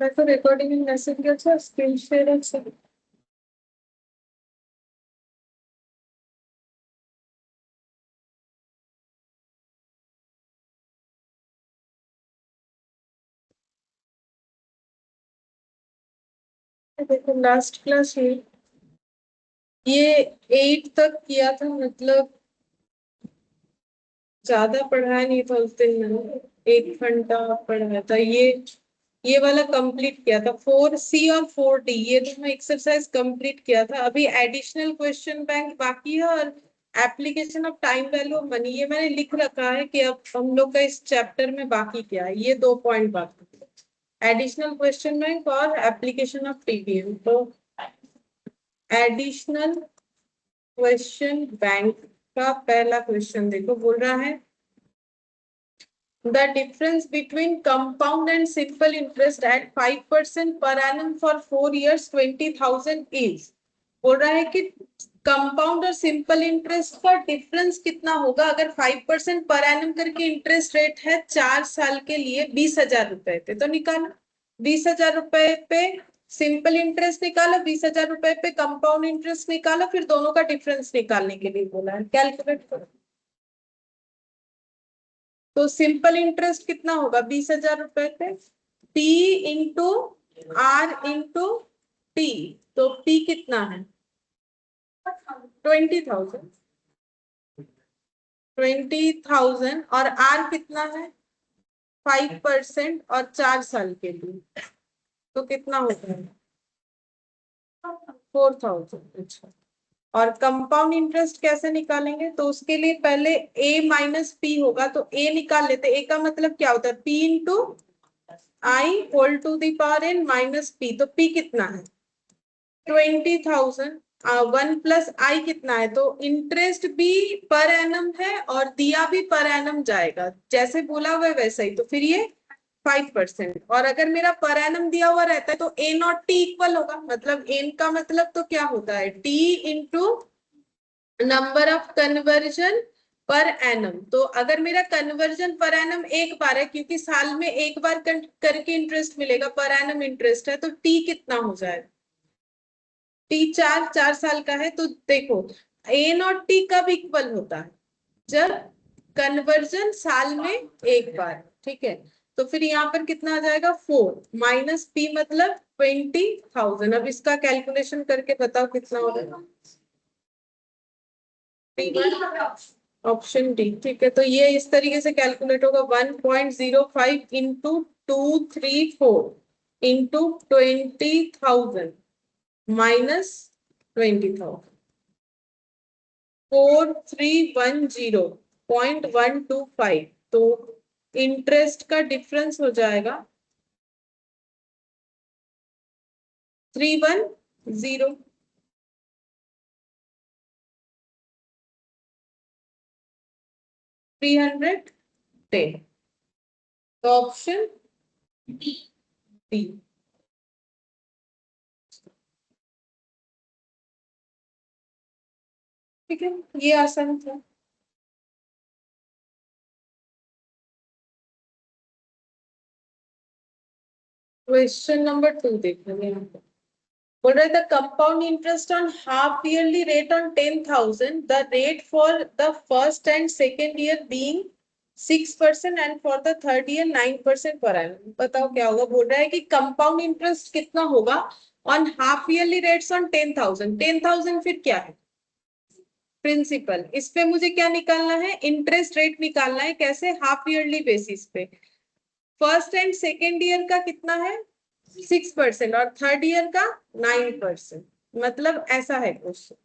দেখো রেকর্ডিং এর মেসেজ গেছে, স্ক্রিন শেয়ার আছে। देखो लास्ट क्लास ये 8 तक किया था, मतलब ज्यादा पढ़ाया नहीं था उस दिन मैंने, 1 घंटा पढ़ाया था। ये वाला कंप्लीट किया था, 4C और 4D ये दोनों एक्सरसाइज कंप्लीट किया था। अभी एडिशनल क्वेश्चन बैंक बाकी है और application of time value of money ये मैंने लिख रखा है कि अब हम लोग का इस चैप्टर में बाकी क्या है, ये 2 पॉइंट बाकी है, एडिशनल क्वेश्चन बैंक और एप्लीकेशन ऑफ टीबीएम। तो एडिशनल क्वेश्चन बैंक का पहला क्वेश्चन देखो, बोल रहा है the difference between compound and simple interest at 5% per annum for 4 years 20,000 is। बोल रहा है कि कंपाउंड और सिंपल इंटरेस्ट का डिफरेंस कितना होगा अगर 5% पर एनम करके इंटरेस्ट रेट है 4 साल के लिए 20,000 रुपए पे। तो निकालो 20,000 रुपए पे सिंपल इंटरेस्ट निकालो, 20,000 रुपए पे कंपाउंड इंटरेस्ट निकालो, फिर दोनों का डिफरेंस निकालने के लिए बोला है, कैलकुलेट करो। तो सिंपल इंटरेस्ट कितना होगा 20,000 रुपए पे, P into R into T। तो P कितना है 20,000, 20,000 और R कितना है 5% और 4 साल के लिए, तो कितना होता है 4,000। अच्छा, और कंपाउंड इंटरेस्ट कैसे निकालेंगे, तो उसके लिए पहले A माइनस P होगा, तो A निकाल लेते। A का मतलब क्या होता है P into I whole to the power n minus P। तो P कितना है 20,000, 1 प्लस आई कितना है, तो इंटरेस्ट भी पर एनम है और दिया भी पर एनम जाएगा, जैसे बोला हुआ है वैसा ही। तो फिर ये 5%, और अगर मेरा पर एनम दिया हुआ रहता है तो ए नॉट टी इक्वल होगा, मतलब एन का मतलब तो क्या होता है T into number of conversion per annum. तो अगर मेरा कन्वर्जन पर एनम एक बार है, क्योंकि साल में एक बार करके इंटरेस्ट मिलेगा, पर एनम इंटरेस्ट है, तो टी कितना हो जाएगा टी 4 साल का है। तो देखो ए नॉट टी कब इक्वल होता है जब कन्वर्जन साल में एक बार, ठीक है। तो फिर यहाँ पर कितना आ जाएगा 4 माइनस पी मतलब 20,000। अब इसका कैलकुलेशन करके बताओ कितना होगा, ऑप्शन डी, ठीक है। तो ये इस तरीके से कैलकुलेट होगा 1.05 इंटू 234 इंटू 20,000 माइनस 20,000, 4310.125। तो इंटरेस्ट का डिफरेंस हो जाएगा 310, 310। तो ऑप्शन डी। ठीक है, ये आसान था। क्वेश्चन नंबर 2 देखना यहाँ पर, बोल रहे थे compound interest on half yearly rate on 10,000, the rate for the first and second year being 6% and for the third year 9% per annum. बताओ क्या होगा, बोल रहा है कि कंपाउंड इंटरेस्ट कितना होगा on half yearly rates on 10,000। 10,000 फिर क्या है प्रिंसिपल, इस पे मुझे क्या निकालना है इंटरेस्ट रेट निकालना है, कैसे हाफ ईयरली बेसिस पे। फर्स्ट एंड सेकेंड ईयर का कितना है 6% और थर्ड ईयर का 9%, मतलब ऐसा है क्वेश्चन।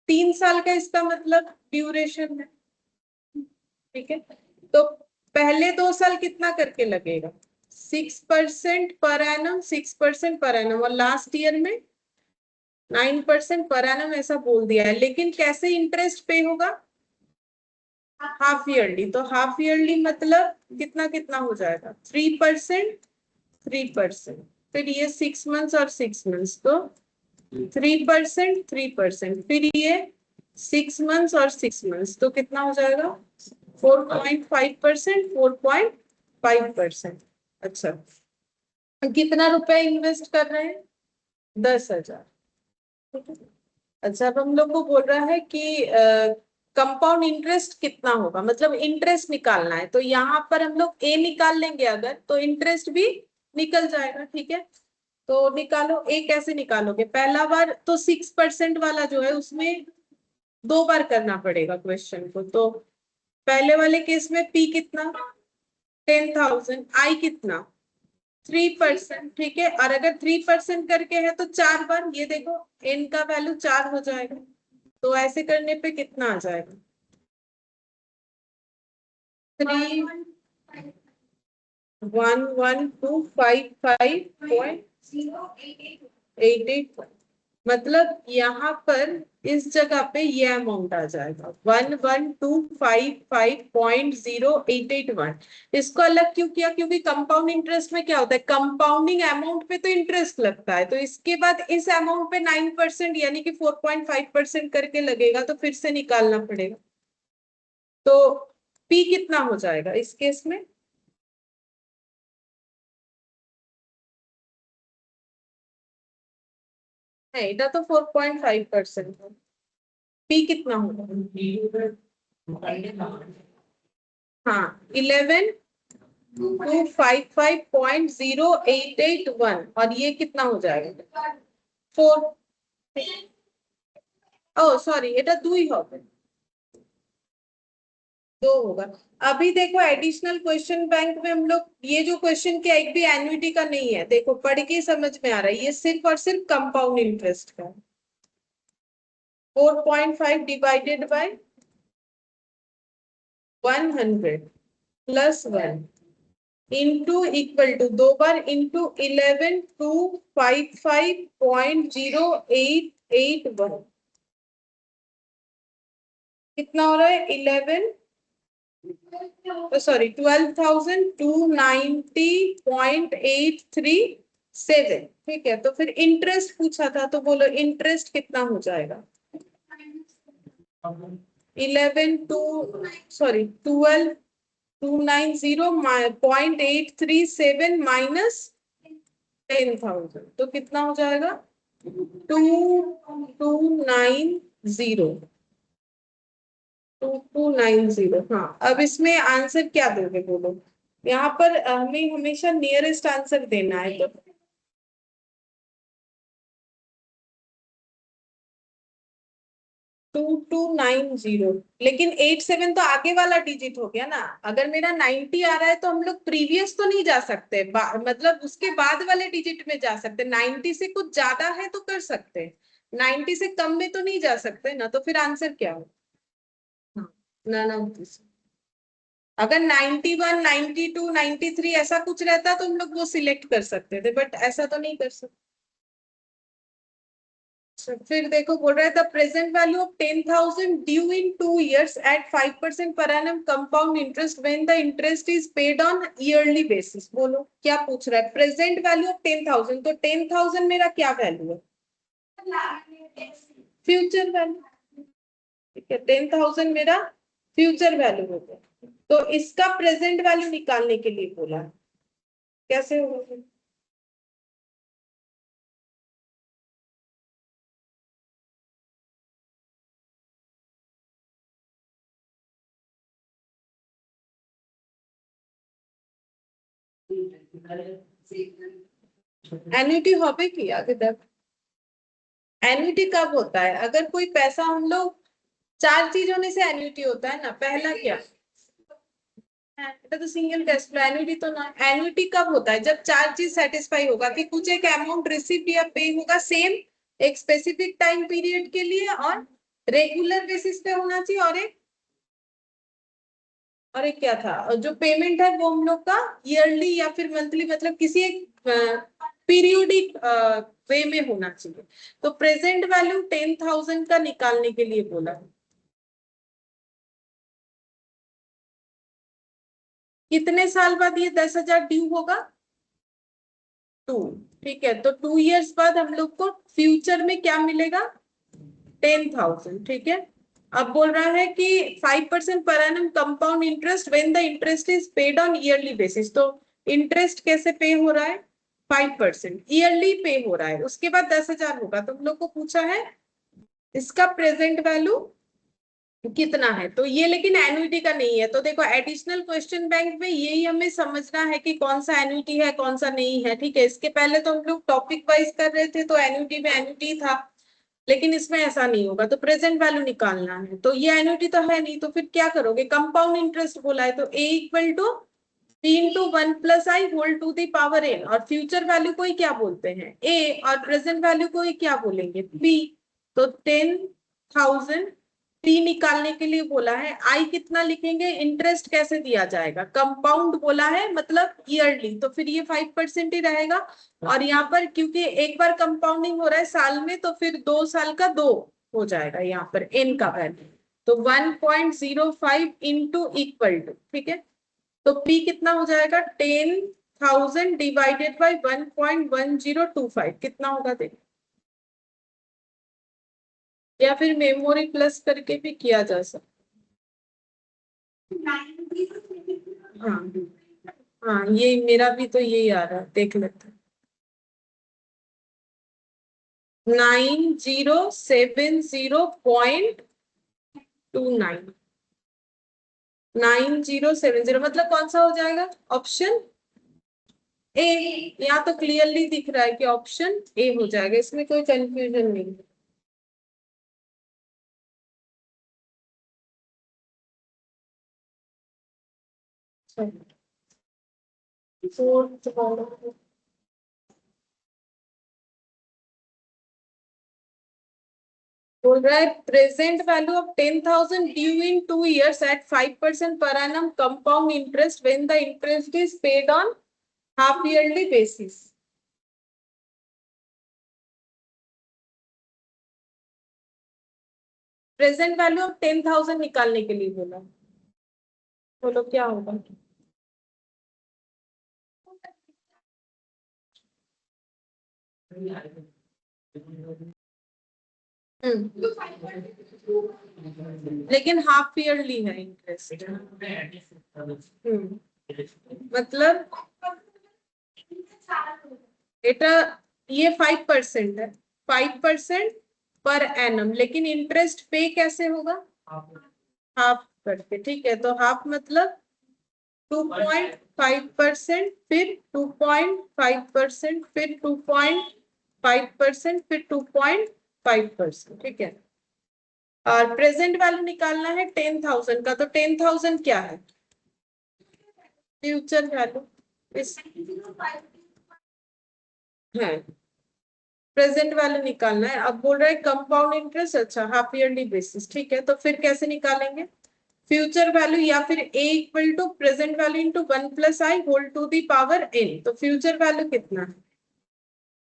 3 साल का इसका मतलब ड्यूरेशन है, ठीक है। तो पहले 2 साल कितना करके लगेगा 6% पर एनम, 6% पर एनम, और लास्ट ईयर में 9% पर एनम, ऐसा बोल दिया है। लेकिन कैसे इंटरेस्ट पे होगा हाफ ईयरली, तो हाफ ईयरली मतलब कितना कितना हो जाएगा 3%, 3%। फिर ये 6 मंथ्स और 6 मंथ्स, तो 3%, 3%। फिर ये 6 मंथ्स और 6 मंथ्स, तो कितना हो जाएगा 4.5%, 4.5%। अच्छा, कितना रुपए इन्वेस्ट कर रहे हैं? 10,000। ठीक है। अच्छा, अब हम लोग को बोल रहा है कि कंपाउंड इंटरेस्ट कितना होगा, मतलब इंटरेस्ट निकालना है। तो यहाँ पर हम लोग ए निकाल लेंगे अगर, तो इंटरेस्ट भी निकल जाएगा। ठीक है, तो निकालो। ए कैसे निकालोगे? पहला बार तो 6% वाला जो है उसमें 2 बार करना पड़ेगा क्वेश्चन को। तो पहले वाले केस में पी कितना? 10,000। आई कितना? 3%। ठीक है, और अगर 3% करके है तो 4 बार, ये देखो एन का वैल्यू 4 हो जाएगा। तो ऐसे करने पे कितना आ जाएगा? 3,11,255.88। मतलब यहाँ पर इस जगह पे ये अमाउंट आ जाएगा 11,255.0881। इसको अलग क्यों किया? क्योंकि कंपाउंड इंटरेस्ट में क्या होता है, कंपाउंडिंग अमाउंट पे तो इंटरेस्ट लगता है, तो इसके बाद इस अमाउंट पे 9% यानी कि 4.5% करके लगेगा, तो फिर से निकालना पड़ेगा। तो पी कितना हो जाएगा इस केस में? नहीं, এটা तो 4.5% है। पी कितना होगा? हाँ, 11,255.0881। और ये कितना हो जाएगा? 4। ओ सॉरी, এটা 2 হবে। 2 होगा। अभी देखो एडिशनल क्वेश्चन बैंक में हम लोग ये जो क्वेश्चन किया एक भी एन्युटी का नहीं है, देखो पढ़ के समझ में आ रहा है, ये सिर्फ और सिर्फ कंपाउंड इंटरेस्ट का है। 4.5 divided by 100 plus 1 into equal to 2 बार इंटू 11,255.0881। कितना हो रहा है? 11, सॉरी 12,290.837। ठीक है, तो फिर इंटरेस्ट पूछा था, तो बोलो इंटरेस्ट कितना हो जाएगा? 12,290.837 माइनस 10,000, तो कितना हो जाएगा? 2290। 2290। हाँ, अब इसमें आंसर क्या दोगे बोलो? यहाँ पर हमें हमेशा नियरेस्ट आंसर देना है। तो 2290, लेकिन 87 तो आगे वाला डिजिट हो गया ना। अगर मेरा 90 आ रहा है तो हम लोग प्रीवियस तो नहीं जा सकते, मतलब उसके बाद वाले डिजिट में जा सकते। 90 से कुछ ज्यादा है तो कर सकते, 90 से कम में तो नहीं जा सकते ना। तो फिर आंसर क्या हो? हाँ, none of this। अगर 91, 92, 93 ऐसा कुछ रहता तो हम लोग वो सिलेक्ट कर सकते थे, बट ऐसा तो नहीं कर सकते। फिर देखो बोल रहा है the present value of 10,000 due in 2 years at 5% per annum compound interest when the interest is paid on yearly basis. बोलो क्या पूछ रहा है? प्रेजेंट वैल्यू ऑफ 10,000, तो 10,000 मेरा क्या वैल्यू है? Future value. ठीक है, 10,000 मेरा फ्यूचर वैल्यू हो गया। तो इसका प्रेजेंट वैल्यू निकालने के लिए बोला, कैसे होगा? एन्युटी হবে কি আগে देख। एन्युटी कब होता है? अगर कोई पैसा हम लोग, 4 चीजों में से एन्युटी होता है ना। पहला क्या? এটা तो सिंगल कैश फ्लो। एन्युटी तो ना, एन्युटी कब होता है? जब 4 चीज सेटिस्फाई होगा कि कुछ एक अमाउंट रिसीव या पे होगा सेम एक स्पेसिफिक टाइम पीरियड के लिए, और रेगुलर बेसिस पे होना चाहिए, और एक क्या था, और जो पेमेंट है वो हम लोग का ईयरली या फिर मंथली, मतलब किसी एक पीरियोडिक वे में होना चाहिए। तो प्रेजेंट वैल्यू 10,000 का निकालने के लिए बोला। कितने साल बाद ये 10,000 ड्यू होगा? 2। ठीक है, तो 2 years बाद हम लोग को फ्यूचर में क्या मिलेगा? 10,000। ठीक है, अब बोल रहा है कि 5% per annum compound interest when the interest is paid on yearly basis. तो इंटरेस्ट कैसे पे हो रहा है? 5% ईयरली पे हो रहा है। उसके बाद 10,000 होगा। तुम लोग को पूछा है इसका प्रेजेंट वैल्यू कितना है, तो ये लेकिन एन्युटी का नहीं है। तो देखो एडिशनल क्वेश्चन बैंक में यही हमें समझना है कि कौन सा एन्युटी है कौन सा नहीं है, ठीक है। इसके पहले तो हम लोग टॉपिक वाइज कर रहे थे तो एन्युटी में एन्युटी था, लेकिन इसमें ऐसा नहीं होगा। तो प्रेजेंट वैल्यू निकालना है, तो ये एन्युटी तो है नहीं, तो फिर क्या करोगे? कंपाउंड इंटरेस्ट बोला है तो a equal to p into 1 + i whole to the power n, और फ्यूचर वैल्यू को ही क्या बोलते हैं? ए, और प्रेजेंट वैल्यू को ही क्या बोलेंगे? बी। तो 10,000 पी निकालने के लिए बोला है। आई कितना लिखेंगे? इंटरेस्ट कैसे दिया जाएगा? कंपाउंड बोला है मतलब ईयरली, तो फिर ये 5% ही रहेगा। और यहाँ पर क्योंकि एक बार कंपाउंडिंग हो रहा है साल में, तो फिर 2 साल का 2 हो जाएगा यहाँ पर एन का वैल्यू। तो 1.05 इंटू इक्वल टू, ठीक है। तो P कितना हो जाएगा? 10,000 डिवाइडेड बाई 1.1025 कितना होगा? देखो, या फिर मेमोरी प्लस करके भी किया जा सकता। हाँ हाँ, ये मेरा भी तो यही आ रहा है, देख लेते हैं। 9070.29 9070 मतलब कौन सा हो जाएगा? Option A. यहाँ तो क्लियरली दिख रहा है कि ऑप्शन ए हो जाएगा, इसमें कोई कंफ्यूजन नहीं है। फोर्थ वाला बोल रहा है present value of 10,000 due in 2 years at 5% per annum compound interest when the interest is paid on half yearly basis। Present value of 10,000 निकालने के लिए बोला, बोलो क्या होगा? लेकिन हाफ ईयरली है इंटरेस्ट। मतलब बेटा ये 5% है, 5% पर एनम, लेकिन इंटरेस्ट पे कैसे होगा? हाफ करके, ठीक है। तो हाफ मतलब 2.5%, फिर 2.5%, फिर 2.5%, फिर 2.5%, ठीक है। और प्रेजेंट वैल्यू निकालना है 10,000 का, तो 10,000 क्या है? फ्यूचर वैल्यू इस है। प्रेजेंट वैल्यू निकालना है। अब बोल रहा है कंपाउंड इंटरेस्ट, अच्छा हाफ ईयरली बेसिस, ठीक है। तो फिर कैसे निकालेंगे? फ्यूचर वैल्यू या फिर a equal to present value into 1 + i whole to the power n। तो फ्यूचर वैल्यू कितना है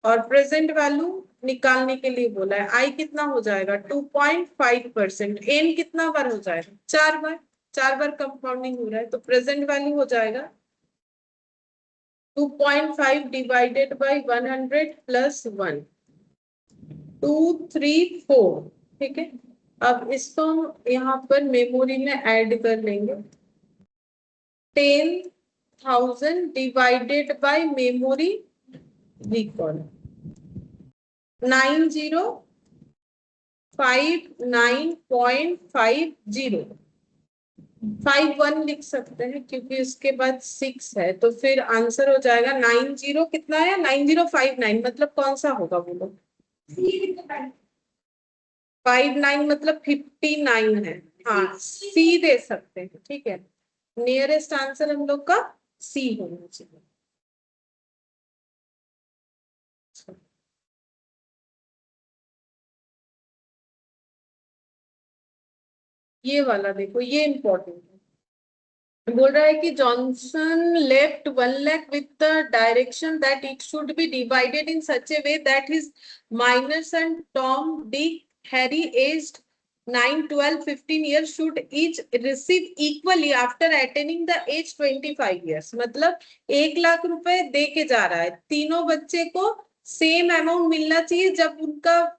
और प्रेजेंट वैल्यू निकालने के लिए बोला है। i कितना हो जाएगा? 2.5%। n कितना बार हो जाएगा? 4 बार। 4 बार कंपाउंडिंग हो रहा है, तो प्रेजेंट वैल्यू हो जाएगा 2.5 डिवाइडेड बाई 100 + 1 234, ठीक है। अब इसको हम यहाँ पर मेमोरी में ऐड कर लेंगे। 10,000 डिवाइडेड बाय मेमोरी रिकॉल 9059.50 51 लिख सकते हैं क्योंकि उसके बाद 6 है, तो फिर आंसर हो जाएगा 90 कितना है? 9059, मतलब कौन सा होगा बोलो? 59 मतलब 59 है। हाँ सी दे सकते हैं, ठीक है। नियरेस्ट आंसर हम लोग का सी होना चाहिए। ये वाला देखो, ये इंपॉर्टेंट है। बोल रहा है कि Johnson left 1 lakh with the direction that it should be divided in such a way that his minors and Tom, Dick, Harry aged 9, 12, 15 years should each receive equally after attaining the age 25 years। मतलब 1 लाख रुपए दे के जा रहा है, तीनों बच्चे को same amount मिलना चाहिए जब उनका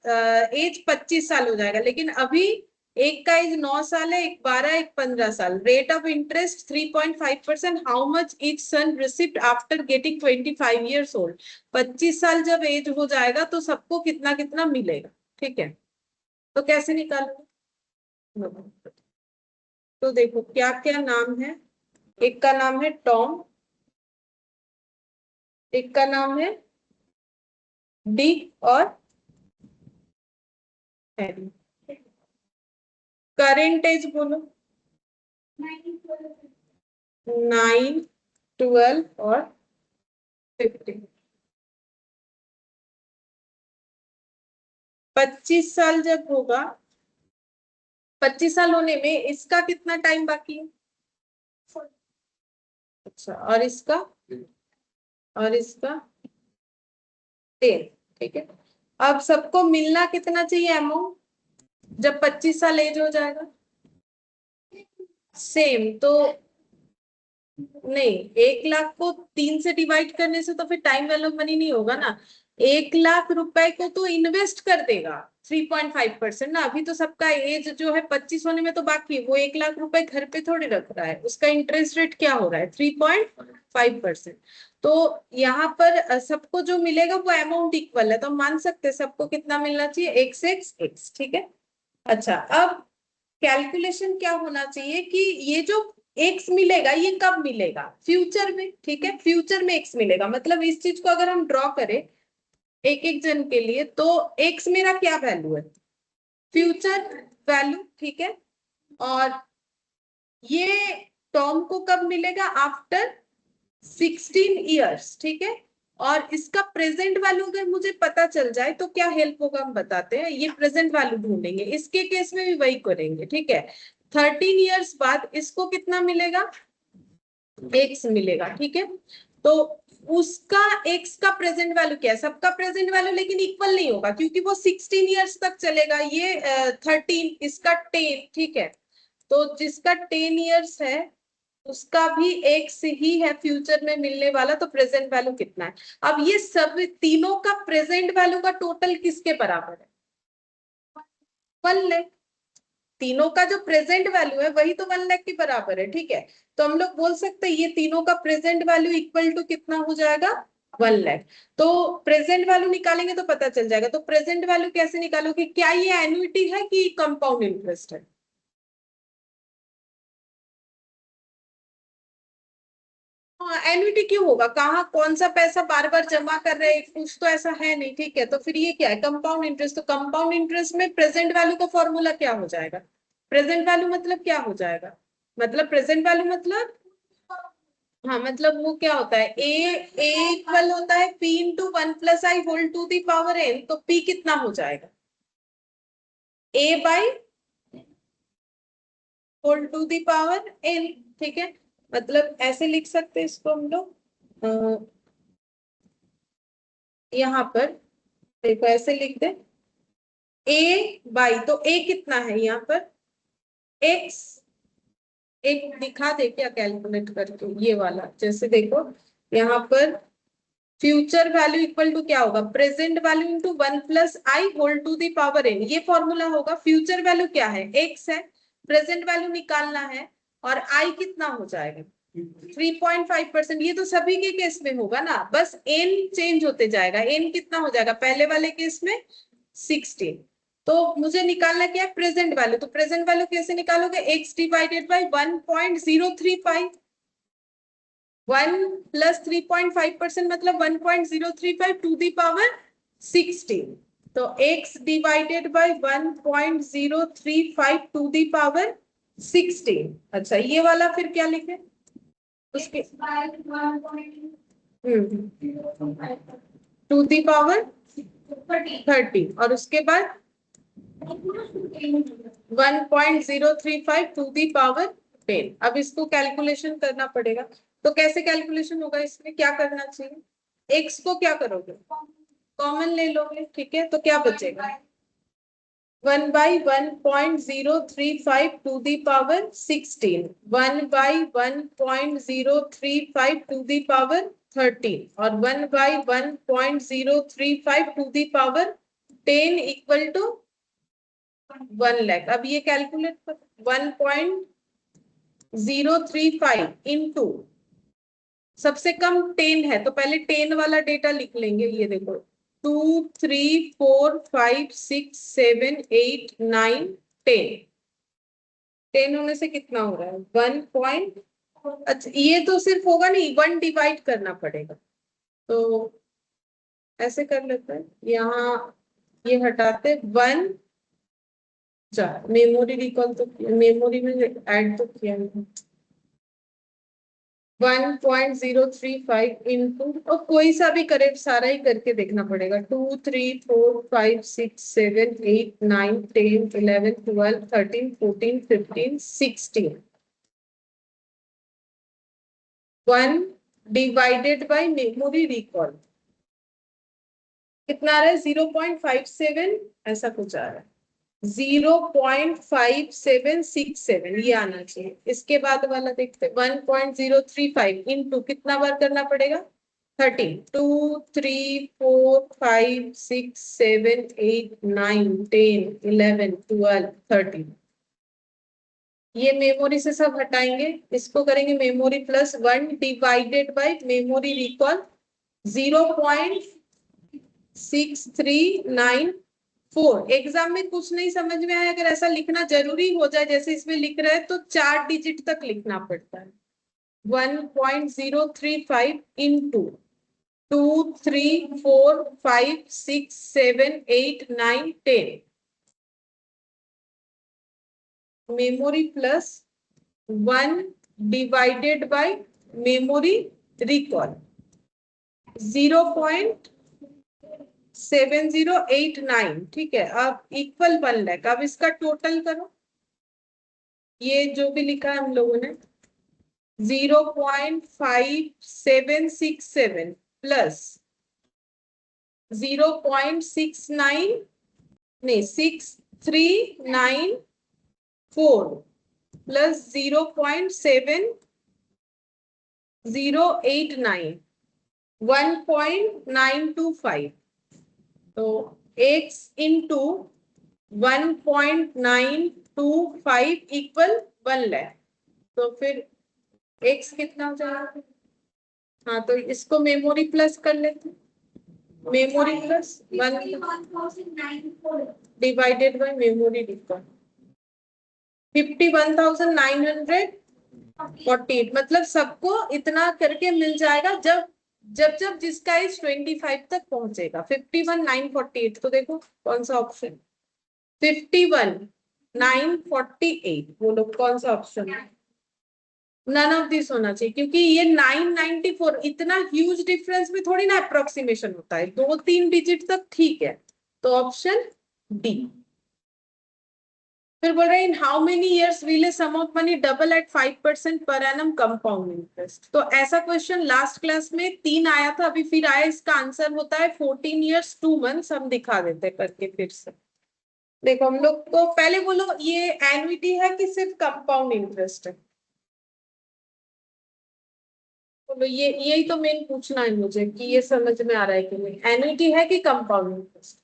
एज 25 साल हो जाएगा, लेकिन अभी एक का एज 9 साल है, एक 12, एक 15 साल। Rate of interest 3.5%। How much each son received after getting 25 years old. 25 साल जब एज हो जाएगा तो सबको कितना कितना मिलेगा, ठीक है। तो कैसे निकालोगे? तो देखो क्या क्या नाम है। एक का नाम है टॉम, एक का नाम है डिक और हैरी। करेंट एज बोलो। 9, 12 और 15। 25 साल जब होगा, 25 साल होने में इसका कितना टाइम बाकी है? अच्छा, और इसका 10, ठीक है। अब सबको मिलना कितना चाहिए अमाउंट जब 25 साल एज हो जाएगा? सेम तो नहीं, 1 लाख को 3 से डिवाइड करने से तो फिर टाइम वैल्यू मनी नहीं होगा ना। 1 लाख रुपए को तो इन्वेस्ट कर देगा 3.5% ना। अभी तो सबका एज जो है 25 होने में तो बाकी है, वो 1 लाख रुपए घर पे थोड़ी रख रहा है, उसका इंटरेस्ट रेट क्या हो रहा है? 3.5%। तो यहाँ पर सबको जो मिलेगा वो अमाउंट इक्वल है, तो हम मान सकते हैं सबको कितना मिलना चाहिए? x, ठीक है। अच्छा, अब कैलकुलेशन क्या होना चाहिए कि ये जो एक्स मिलेगा ये कब मिलेगा? फ्यूचर में, ठीक है। फ्यूचर में एक्स मिलेगा, मतलब इस चीज को अगर हम ड्रॉ करें एक एक जन के लिए, तो एक्स मेरा क्या वैल्यू है? फ्यूचर वैल्यू, ठीक है। और ये टर्म को कब मिलेगा? आफ्टर 16 ईयर्स, ठीक है। और इसका प्रेजेंट वैल्यू अगर मुझे पता चल जाए तो क्या हेल्प होगा, हम बताते हैं। ये प्रेजेंट वैल्यू ढूंढेंगे, इसके केस में भी वही करेंगे, ठीक है। 13 ईयर्स बाद इसको कितना मिलेगा? एक्स मिलेगा, ठीक है। तो उसका एक्स का प्रेजेंट वैल्यू क्या है? सबका प्रेजेंट वैल्यू लेकिन इक्वल नहीं होगा, क्योंकि वो 16 ईयर्स तक चलेगा, ये 13, इसका 10, ठीक है। तो जिसका 10 ईयर्स है उसका भी एक्स ही है फ्यूचर में मिलने वाला, तो प्रेजेंट वैल्यू कितना है? अब ये सब तीनों का प्रेजेंट वैल्यू का टोटल किसके बराबर है? 1 लाख। तीनों का जो प्रेजेंट वैल्यू है वही तो 1 लाख के बराबर है, ठीक है। तो हम लोग बोल सकते हैं ये तीनों का प्रेजेंट वैल्यू इक्वल टू कितना हो जाएगा? 1 लाख। तो प्रेजेंट वैल्यू निकालेंगे तो पता चल जाएगा। तो प्रेजेंट वैल्यू कैसे निकालोगे? क्या ये एन्युइटी है कि कंपाउंड इंटरेस्ट है? हाँ, एन्युटी क्यों होगा? कहाँ कौन सा पैसा बार बार जमा कर रहे हैं, कुछ तो ऐसा है नहीं, ठीक है। तो फिर ये क्या है? Compound interest. तो कंपाउंड इंटरेस्ट में प्रेजेंट वैल्यू का फॉर्मूला क्या हो जाएगा? प्रेजेंट वैल्यू मतलब क्या हो जाएगा? मतलब प्रेजेंट वैल्यू मतलब, हाँ मतलब वो क्या होता है? ए इक्वल होता है p into 1 + i whole to the power n. तो पी कितना हो जाएगा? A by whole to the power n, ठीक है। मतलब ऐसे लिख सकते हैं इसको हम लोग, यहाँ पर देखो ऐसे लिख दे, ए बाई, तो ए कितना है यहाँ पर? एक्स। एक दिखा दे क्या कैलकुलेट करके, ये वाला जैसे देखो यहाँ पर फ्यूचर वैल्यू इक्वल टू क्या होगा? Present value into 1 + i whole to the power n, ये फॉर्मूला होगा। फ्यूचर वैल्यू क्या है? एक्स है। प्रेजेंट वैल्यू निकालना है, और आई कितना हो जाएगा? 3.5%। ये तो सभी के केस में होगा ना, बस एन चेंज होते जाएगा। एन कितना हो जाएगा पहले वाले केस में? 16। तो मुझे निकालना क्या है? Present value. तो प्रेजेंट वैल्यू कैसे निकालोगे? X divided by 1.035। 1 + 3.5% मतलब 1.035 टू दी पावर 16। तो x divided by 1.035 to the power 16। अच्छा, ये वाला फिर क्या लिखे उसके? टू दी पावर 30, और उसके बाद 1.035 टू दी पावर 10। अब इसको कैलकुलेशन करना पड़ेगा। तो कैसे कैलकुलेशन होगा? इसमें क्या करना चाहिए? एक्स को क्या करोगे? कॉमन ले लोगे, ठीक है। तो क्या बचेगा? 1/1.035 to the power 16, 1/1.035 to the power 13, और 1/1.035 to the power 10 equal to 1 lakh. अब ये कैलकुलेट कर, 1.035 इंटू सबसे कम 10 है, तो पहले 10 वाला डेटा लिख लेंगे। ये देखो 2, 3, 4, 5, 6, 7, 8, 9, 10। 10 होने से कितना हो रहा है 1 पॉइंट। अच्छा ये तो सिर्फ होगा नहीं, 1 डिवाइड करना पड़ेगा। तो ऐसे कर लेते हैं, यहाँ ये हटाते 1। मेमोरी रिकॉल तो मेमोरी में ऐड तो किया नहीं। 1.035 इंटू, और कोई सा भी करेक्ट, सारा ही करके देखना पड़ेगा। 2, 3, 4, 5, 6, 7, 8, 9, 10, 11, 12, 13, 14, 15, 16। 1 डिवाइडेड बाय मेमोरी रिकॉल कितना आ रहा है 0.57, ऐसा कुछ आ रहा है 0.5767, ये आना चाहिए। इसके बाद वाला देखते 1.035 इंटू कितना बार करना पड़ेगा 13। 2, 3, 4, 5, 6, 7, 8, 9, 10, 11, 12, 13। ये मेमोरी से सब हटाएंगे, इसको करेंगे memory plus 1 divided bye memory recall 0.6394। Exam में कुछ नहीं समझ में आया, अगर ऐसा लिखना जरूरी हो जाए जैसे इसमें लिख रहे हैं, तो 4 डिजिट तक लिखना पड़ता है। 1.035 into 2, 3, 4, 5, 6, 7, 8, 9, 10 memory plus 1 divided bye memory recall 0.7089। ठीक है, अब इक्वल 1 लाख। अब इसका टोटल करो, ये जो भी लिखा है हम लोगों ने 0.5767 प्लस 0.69, नहीं 6394 प्लस 0.7089 1.925। तो x इंटू 1.925 इक्वल 1 लाख। तो फिर x कितना हो जाएगा? हाँ तो इसको मेमोरी प्लस कर लेते हैं, memory plus 1 divided bye memory recall 51,948। मतलब सबको इतना करके मिल जाएगा जब जब जब जिसका एज 25 तक पहुंचेगा। 51,948, तो देखो कौन सा ऑप्शन 51,948, बोलो कौन सा ऑप्शन है? नन ऑफ दिस होना चाहिए, क्योंकि ये 994, इतना ह्यूज डिफरेंस में थोड़ी ना अप्रोक्सीमेशन होता है, 2-3 डिजिट तक ठीक है। तो ऑप्शन डी। फिर बोल रहे हैं in how many years will a sum of money double at 5% per annum compound interest. तो ऐसा क्वेश्चन लास्ट क्लास में 3 आया था, अभी फिर आया। इसका आंसर होता है 14 इयर्स 2 मंथ्स। हम दिखा देते करके फिर से। देखो हम लोग को पहले बोलो, ये एन्युटी है कि सिर्फ कंपाउंड इंटरेस्ट है? बोलो, ये यही तो मेन पूछना है मुझे कि ये समझ में आ रहा है कि नहीं, एन्युटी है कि कंपाउंड इंटरेस्ट?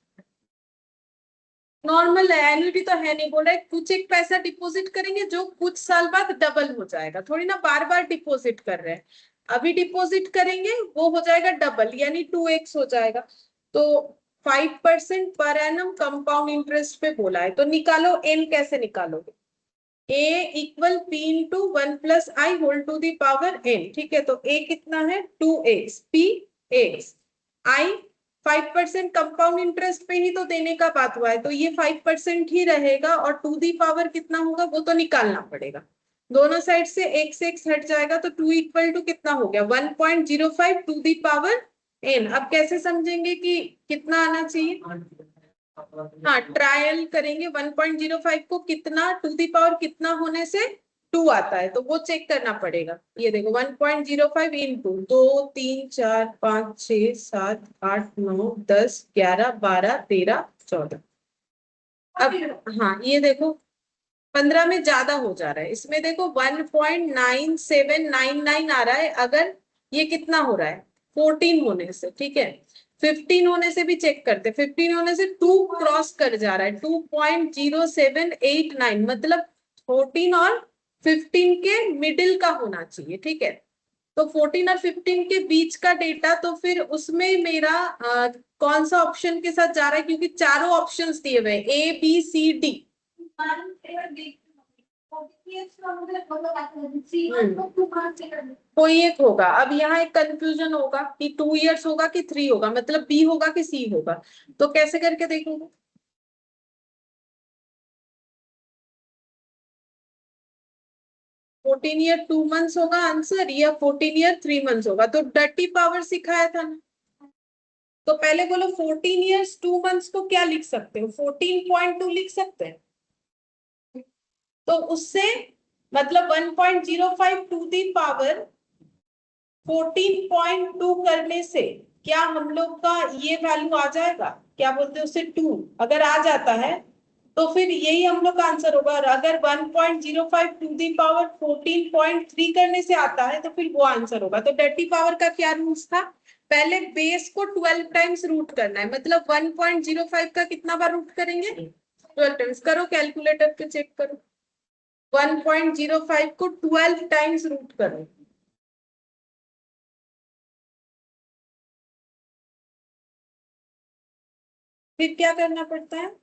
नॉर्मल है, एन्युटी तो है नहीं। बोल रहे कुछ एक पैसा डिपॉजिट करेंगे जो कुछ साल बाद डबल हो जाएगा, थोड़ी ना बार बार डिपॉजिट कर रहे हैं। अभी डिपॉजिट करेंगे वो हो जाएगा डबल, यानी 2x हो जाएगा। तो 5% पर एनम कंपाउंड इंटरेस्ट पे बोला है, तो निकालो n। कैसे निकालोगे? a equal p into 1 plus i whole to the power n। ठीक है, तो a कितना है 2x, p x, i 5% compound interest पे ही तो देने का बात हुआ है, तो ये 5% ही रहेगा। और टू दी पावर कितना होगा वो तो निकालना पड़ेगा। दोनों साइड से x x हट जाएगा, तो 2 इक्वल टू कितना हो गया 1.05 टू दी पावर n। अब कैसे समझेंगे कि कितना आना चाहिए? हाँ, ट्रायल करेंगे 1.05 को कितना टू दी पावर कितना होने से 2 आता है, तो वो चेक करना पड़ेगा। ये देखो 1.05 इंटू 2, 3, 4, 5, 6, 7, 8, 9, 10, 11, 12, 13, 14। अब हाँ ये देखो 15 में ज्यादा हो जा रहा है। इसमें देखो 1.9799 आ रहा है, अगर ये कितना हो रहा है 14 होने से। ठीक है, 15 होने से भी चेक करते, 15 होने से 2 क्रॉस कर जा रहा है, 2.0789, मतलब 14 और 15 के मिडिल का होना चाहिए, ठीक है। तो 14 और 15 के बीच का डेटा, तो फिर उसमें मेरा कौन सा ऑप्शन के साथ जा रहा है, क्योंकि चारों ऑप्शंस दिए हुए ए बी सी डी। कोई एक होगा। अब यहाँ एक कंफ्यूजन होगा कि 2 इयर्स होगा कि 3 होगा, मतलब बी होगा कि सी होगा, तो कैसे करके देखोगे? फोर्टीन ईयर 2 मंथ्स होगा आंसर, या 14 ईयर 3 मंथ्स होगा, तो डर्टी पावर सिखाया था ना। तो पहले बोलो 14 इयर्स 2 मंथ्स को क्या लिख सकते हो, 14.2 लिख सकते हैं। तो उससे मतलब 1.05 टू दी पावर 14.2 करने से क्या हम लोग का ये वैल्यू आ जाएगा, क्या बोलते हैं उससे 2, अगर आ जाता है तो फिर यही हम लोग का आंसर होगा। और अगर 1.05 टू दी पावर 14.3 करने से आता है तो फिर वो आंसर होगा। तो डर्टी पावर का क्या रूल्स था, पहले बेस को 12 टाइम्स रूट करना है, मतलब 1.05 का कितना बार रूट करेंगे, 12 टाइम्स। करो कैलकुलेटर पे चेक करो, 1.05 को 12 टाइम्स रूट करो। फिर क्या करना पड़ता है,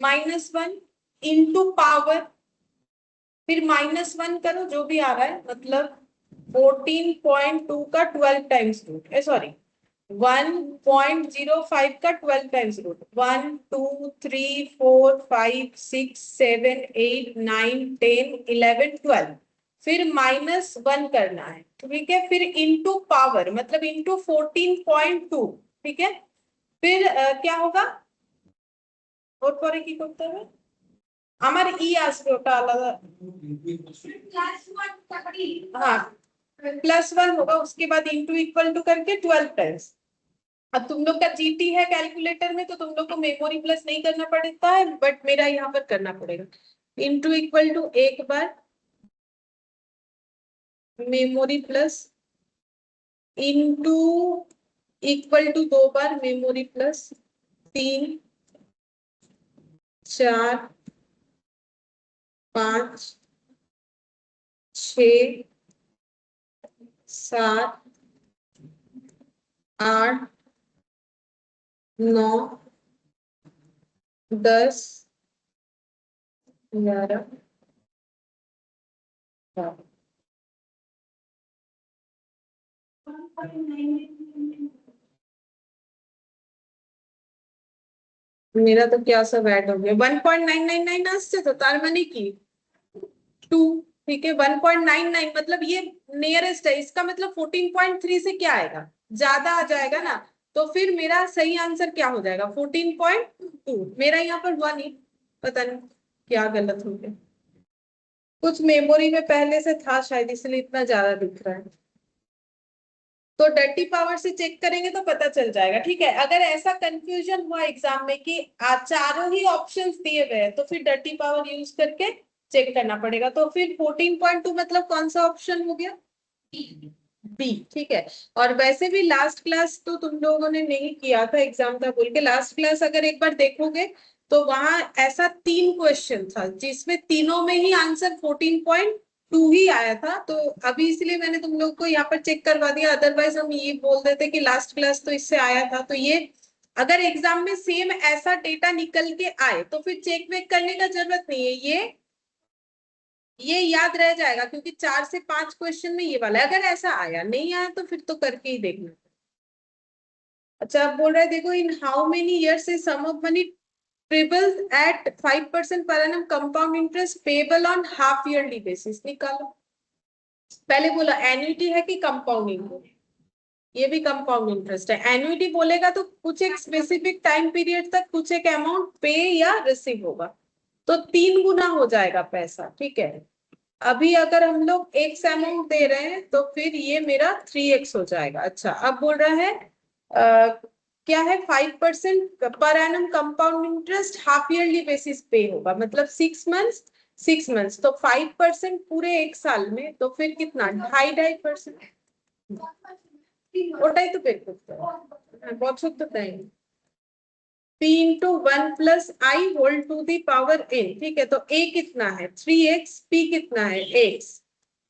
-1 इंटू पावर, फिर -1 करो जो भी आ रहा है, मतलब 14.2 का 12 टाइम्स रूट, सॉरी 1.05 का 12 टाइम्स रूट, 1 2 3 4 5 6 7 8 9 10 11 12, फिर -1 करना है, ठीक है। फिर इंटू पावर मतलब इंटू 14.2, ठीक है। फिर क्या होगा, और পরে কি করতে হবে, আমার ই আসবে ওটা আলাদা, हाँ +1 होगा, उसके बाद इंटू इक्वल टू करके 12 टाइम्स। अब तुम लोग का जीटी है कैलकुलेटर में, तो तुम लोग को मेमोरी प्लस नहीं करना पड़ता है, बट मेरा यहाँ पर करना पड़ेगा। इंटू इक्वल टू एक बार memory plus, into equal to 2 बार मेमोरी प्लस, 3 4 5 6 7 8 9 10 11 12। मेरा तो क्या सब ऐड हो गया, 1.999 আসছে তো, তার মানে কি 2, ठीक है। 1.99 मतलब ये नियरेस्ट है, इसका मतलब 14.3 से क्या आएगा, ज्यादा आ जाएगा ना, तो फिर मेरा सही आंसर क्या हो जाएगा 14.2। मेरा यहाँ पर 1 ही, पता नहीं क्या गलत हो गया, कुछ मेमोरी में पहले से था शायद, इसलिए इतना ज्यादा दिख रहा है। तो डर्टी पावर से चेक करेंगे तो पता चल जाएगा, ठीक है। अगर ऐसा कंफ्यूजन हुआ एग्जाम में कि चारों ही ऑप्शंस दिए गए हैं, तो फिर डर्टी पावर यूज करके चेक करना पड़ेगा। तो फिर 14.2 मतलब कौन सा ऑप्शन हो गया, बी, ठीक है। और वैसे भी लास्ट क्लास तो तुम लोगों ने नहीं किया था एग्जाम था बोल के, लास्ट क्लास अगर एक बार देखोगे तो वहां ऐसा 3 क्वेश्चन था जिसमें तीनों में ही आंसर 14.2 ही आया था। तो अभी इसलिए मैंने तुम लोग को यहाँ पर चेक करवा दिया, अदरवाइज हम ये बोल देते कि लास्ट क्लास तो इससे आया था। तो ये अगर एग्जाम में सेम ऐसा डेटा निकल के आए तो फिर चेक वेक करने का जरूरत नहीं है, ये याद रह जाएगा, क्योंकि 4 से 5 क्वेश्चन में ये वाला है। अगर ऐसा आया, नहीं आया तो फिर तो करके ही देखना। अच्छा, आप बोल रहे हैं देखो, in how many years is sum of money triples at 5% per annum compound interest payable on half yearly basis, निकालो। पहले बोला एन्युटी है कि कंपाउंडिंग है, ये भी कंपाउंड इंटरेस्ट है। एन्युटी बोलेगा तो कुछ एक स्पेसिफिक टाइम पीरियड तक कुछ एक अमाउंट पे या रिसीव होगा, तो 3 गुना हो जाएगा पैसा, ठीक है। अभी अगर हम लोग एक्स अमाउंट दे रहे हैं तो फिर ये मेरा 3x हो जाएगा। अच्छा, अब बोल रहा है क्या है 5% per annum compound interest half yearly basis पे होगा, मतलब 6 मंथ्स तो 5% पूरे एक साल में, तो फिर कितना 2.5% ওটাই তো বের করতে হবে, বছর তো তাই p into 1+i whole to the power n, ठीक है। तो a कितना है 3x, p कितना है x,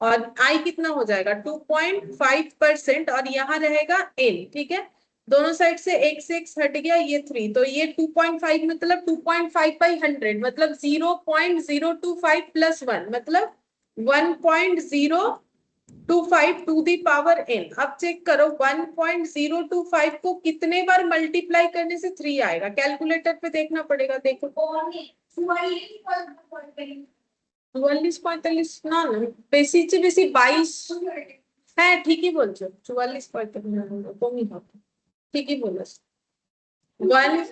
और i कितना हो जाएगा 2.5% और यहाँ रहेगा n, ठीक है। दोनों साइड से x x हट गया, ये 3, तो ये 2.5 मतलब 2.5/100 मतलब 0.025 प्लस 1 मतलब 1.025 टू दी पावर n। अब चेक करो 1.025 को कितने बार मल्टीप्लाई करने से 3 आएगा, कैलकुलेटर पे देखना पड़ेगा। देखो 44-45 না না, বেশি চেয়ে বেশি 22, হ্যাঁ ঠিকই বলছো 44-45 কমই হবে, ঠিকই বলেছো। 1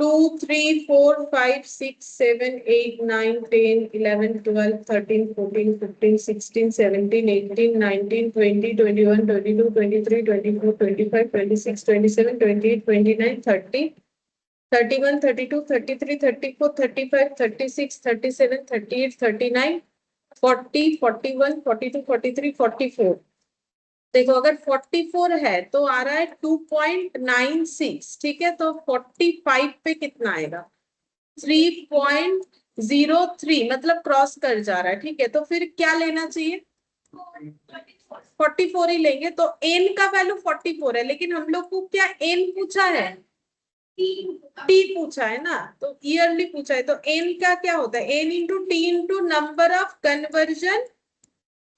2 3 4 5 6 7 8 9 10 11 12 13 14 15 16 17 18 19 20 21 22 23 24 25 26 27 28 29 30 31 32 33 34 35 36 37 38 39 40 41 42 43 44। देखो अगर 44 है तो आ रहा है 2.96, ठीक है। तो 45 पे कितना आएगा 3.03, मतलब क्रॉस कर जा रहा है, ठीक है। तो फिर क्या लेना चाहिए 44 ही लेंगे। तो n का वैल्यू 44 है, लेकिन हम लोग को क्या n पूछा है, t पूछा है ना, तो ईयरली पूछा है। तो n का क्या होता है n into T into number of conversion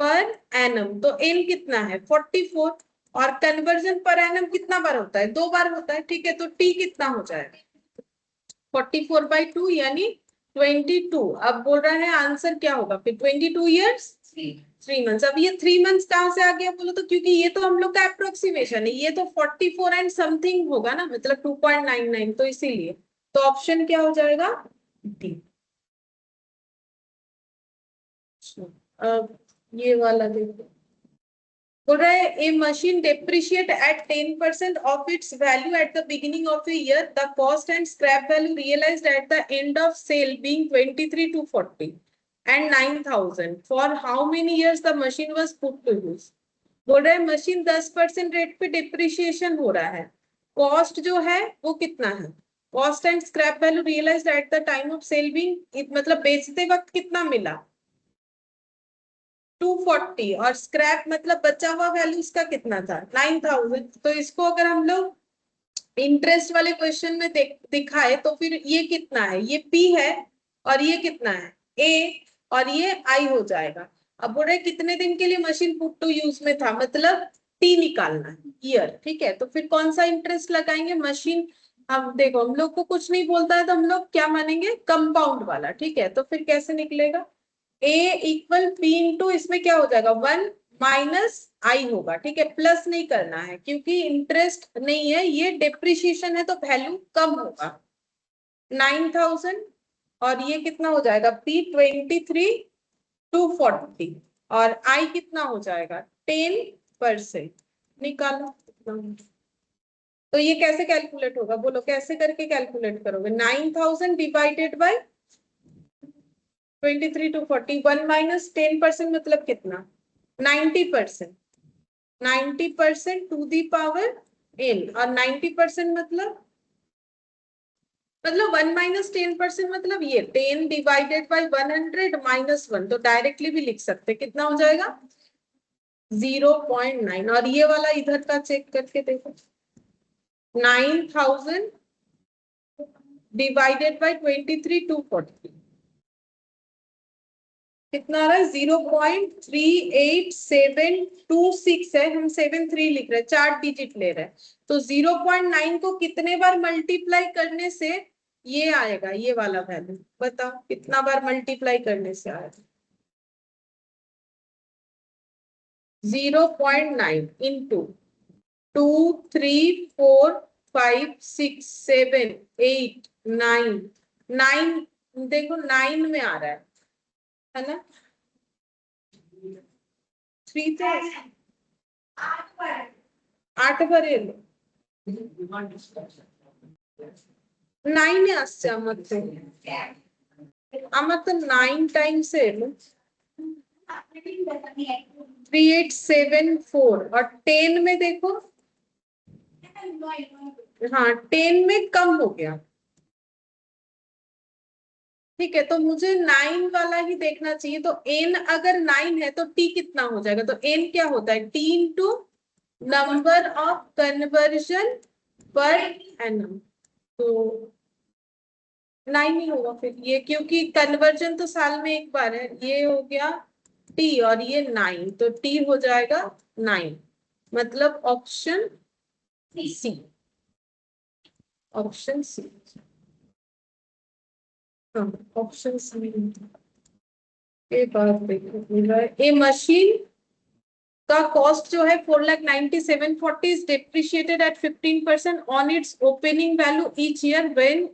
per annum. तो n कितना है 44, और कन्वर्जन पर एनम कितना बार होता है 2 बार होता है, ठीक है। तो t कितना हो जाएगा 44/2 यानी 22। अब बोल रहा है आंसर क्या होगा फिर 22 ईयर्स 3 मंथ्स। अब ये 3 मंथ्स कहाँ से आ गया बोलो तो, क्योंकि ये तो हम लोग का अप्रोक्सीमेशन है, ये तो 44 एंड समथिंग होगा ना, मतलब 2.99, तो इसीलिए तो ऑप्शन क्या हो जाएगा डी। अब ये वाला देखो, बोल रहा है ए machine depreciate at 10% of its value at the beginning of a year, the cost and scrap value realized at the end of sale being 23 to 40 and 9,000, for how many years the machine was put to use। बोल रहा है machine 10% rate पे depreciation हो रहा है, cost जो है वो कितना है, cost and scrap value realised at the time of sale being, मतलब बेचते वक्त कितना मिला 240, और स्क्रैप मतलब बचा हुआ वैल्यू इसका कितना था 9,000। तो इसको अगर हम लोग इंटरेस्ट वाले क्वेश्चन में दिखाए तो फिर ये कितना है, ये P है, और ये कितना है A, और ये I हो जाएगा। अब बोल रहे कितने दिन के लिए मशीन पुट टू यूज में था, मतलब T निकालना है ईयर, ठीक है। तो फिर कौन सा इंटरेस्ट लगाएंगे मशीन, हम देखो हम लोग को कुछ नहीं बोलता है तो हम लोग क्या मानेंगे कंपाउंड वाला, ठीक है। तो फिर कैसे निकलेगा A इक्वल P इंटू इसमें क्या हो जाएगा 1 माइनस आई होगा, ठीक है। प्लस नहीं करना है क्योंकि इंटरेस्ट नहीं है, ये डेप्रिशिएशन है तो वैल्यू कम होगा 9,000, और ये कितना हो जाएगा P 23/240, और I कितना हो जाएगा 10%। निकालो तो ये कैसे कैलकुलेट होगा बोलो, कैसे करके कैलकुलेट करोगे 9,000 डिवाइडेड बाय 23/240, 1 माइनस 10% मतलब कितना 90%, 90% टू दी पावर n, और 90% मतलब 1 माइनस 10% मतलब ये 10 डिवाइडेड बाय 100 माइनस 1, तो डायरेक्टली भी लिख सकते कितना हो जाएगा 0.9। और ये वाला इधर का चेक करके देखो 9,000 डिवाइडेड बाय 23/240 कितना आ रहा है 0.38726 है, हम 73 लिख रहे हैं, 4 डिजिट ले रहे हैं। तो 0.9 को कितने बार मल्टीप्लाई करने से ये आएगा, ये वाला वैल्यू बताओ कितना बार मल्टीप्लाई करने से आएगा 0.9 इंटू 2 3 4 5 6 7 8 9 9, देखो 9 में आ रहा है ना, 3 8 বারে এলো 9 এ আসছে আমার তো 9 টাইমস এলো 3874 और 10 में देखो, हाँ 10 में कम हो गया। ठीक है, तो मुझे 9 वाला ही देखना चाहिए। तो n अगर 9 है तो t कितना हो जाएगा? तो n क्या होता है? t into number of conversion per annum. तो 9 ही होगा फिर ये, क्योंकि कन्वर्जन तो साल में एक बार है। ये हो गया t और ये 9, तो t हो जाएगा 9। मतलब ऑप्शन सी, ऑप्शन सी, हाँ ऑप्शन सी। ये बात देखो, ए मशीन का कॉस्ट जो है 4,97,40 is depreciated at 15% on its opening value each year when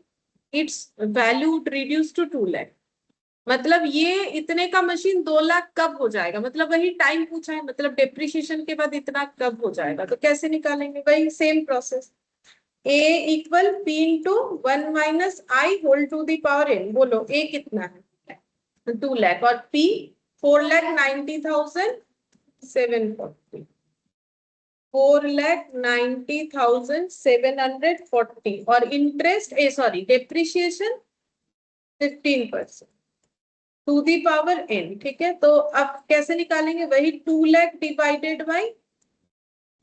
its value reduce to 2 lakh. मतलब ये इतने का मशीन 2 लाख कब हो जाएगा? मतलब वही टाइम पूछा है, मतलब डेप्रिशिएशन के बाद इतना कब हो जाएगा। तो कैसे निकालेंगे? वही same process, a equal p into 1 minus i whole to the power n। बोलो a कितना है? 2 लाख और p 4,90,740, 4,90,740 और interest sorry depreciation 15% to the power n। ठीक है, तो अब कैसे निकालेंगे? वही 2 लाख डिवाइडेड बाई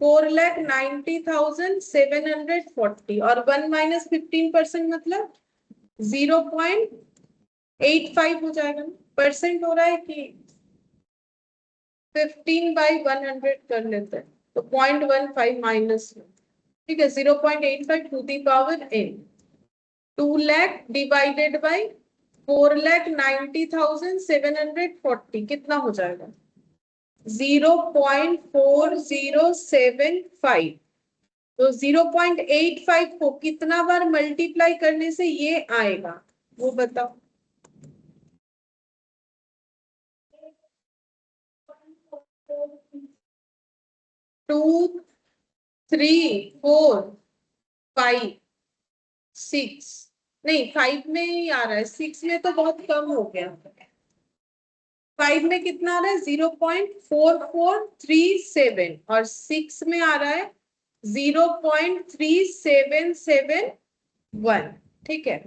4,90,740 और 1 माइनस 15% मतलब 0.85 हो जाएगा। परसेंट हो रहा है कि 15/100 कर लेते हैं, तो 0.15 माइनस, ठीक है 0.85 to the power n। 2 lakh divided by 4,90,740 कितना हो जाएगा? 0.4075। तो 0.85 को कितना बार मल्टीप्लाई करने से ये आएगा, वो बताओ। 2 3 4 5 6, नहीं 5 में ही आ रहा है, 6 में तो बहुत कम हो गया। 5 में कितना आ रहा है? 0.4437 और 6 में आ रहा है 0.3771। ठीक है,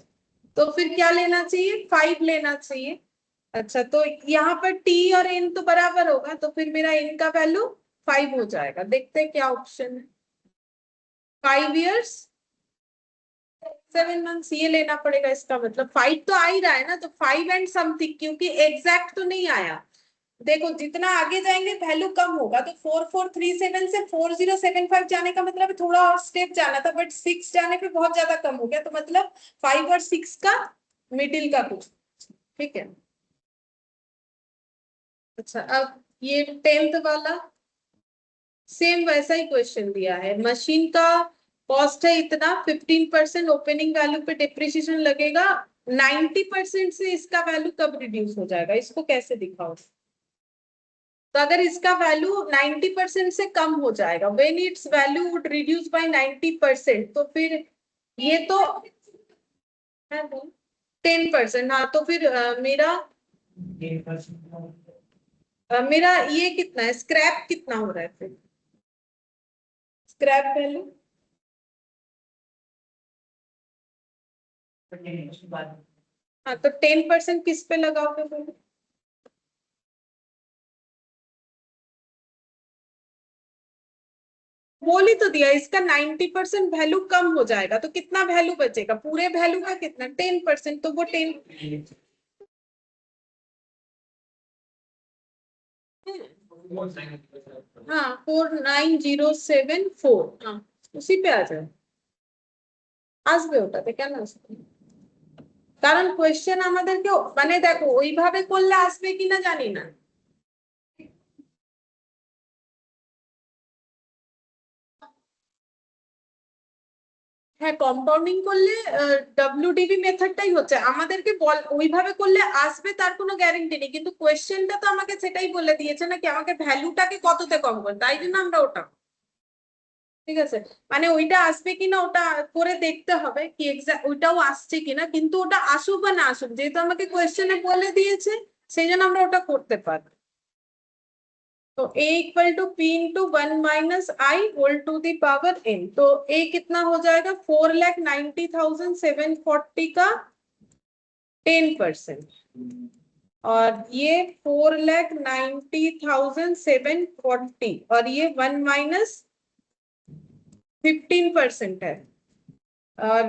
तो फिर क्या लेना चाहिए? 5 लेना चाहिए। अच्छा, तो यहाँ पर t और n तो बराबर होगा, तो फिर मेरा n का वैल्यू 5 हो जाएगा। देखते हैं क्या ऑप्शन है। 5 years 7 months ये लेना पड़ेगा। इसका मतलब 5 तो आ ही रहा है ना, तो 5 एंड समथिंग, क्योंकि एग्जैक्ट तो नहीं आया। देखो जितना आगे जाएंगे वैल्यू कम होगा, तो 4437 से 4075 जाने का मतलब थोड़ा और स्टेप जाना था, बट 6 जाने पे बहुत ज्यादा कम हो गया, तो मतलब 5 और 6 का मिडिल का कुछ। ठीक है, अच्छा अब ये 10th वाला सेम वैसा ही क्वेश्चन दिया है। मशीन का कॉस्ट है इतना, 15% ओपनिंग वैल्यू पे डिप्रिसिएशन लगेगा, 90% से इसका वैल्यू कब रिड्यूस हो जाएगा? इसको कैसे दिखाओ? तो अगर इसका वैल्यू 90% से कम हो जाएगा, when its value would reduce by 90%, तो फिर ये तो 10%। हाँ, तो फिर मेरा ये कितना है? स्क्रैप कितना हो रहा है फिर? स्क्रैप वैल्यू हाँ, तो 10% किस पे लगाओगे फिर? बोल ही तो दिया, इसका 90% वैल्यू कम हो जाएगा, तो कितना वैल्यू बचेगा? पूरे वैल्यू का कितना? 10%, तो वो 10। हाँ 49074, हाँ उसी पे आ जाए। আসবে ওটাতে, কেন আসবে? কারণ কোয়েশ্চেন আমাদেরকে মানে দেখো ওইভাবে করলে আসবে কিনা জানি না। হ্যাঁ, কম্পাউন্ডিং করলে ডব্লিউডিভি মেথডটাই হচ্ছে আমাদেরকে ওইভাবে করলে আসবে তার কোনো গ্যারান্টি নেই, কিন্তু কোয়েশ্চেনটা তো আমাকে সেটাই বলে দিয়েছে নাকি আমাকে ভ্যালুটাকে কততে কম করে, তাই জন্য আমরা ওটা, ঠিক আছে, মানে ওইটা আসবে কিনা ওটা করে দেখতে হবে কি এক্সাক্ট ওইটাও আসছে কিনা, কিন্তু ওটা আসুক বা না আসুক যেহেতু আমাকে কোয়েশ্চেনে বলে দিয়েছে সেই জন্য আমরা ওটা করতে পারি। तो a equal to p into 1 - i whole to the power n, तो a कितना हो जाएगा 4,90,740 का 10%, और ये 4,90,740 और ये 1 - 15% है, और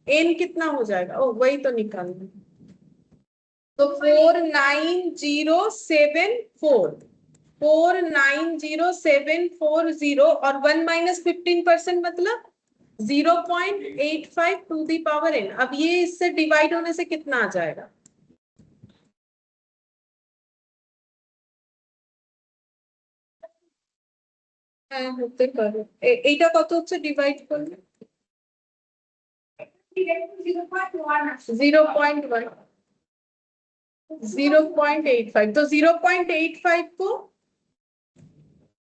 n कितना हो जाएगा, ओ वही तो निकालना, तो 490,740 और 1 - 15% मतलब 0.85 टू दी पावर n। अब ये इससे डिवाइड होने से कितना आ जाएगा, হ্যাঁ হতে পারে, এইটা কত হচ্ছে ডিভাইড করলে 0.1, 0.85, तो 0.85 को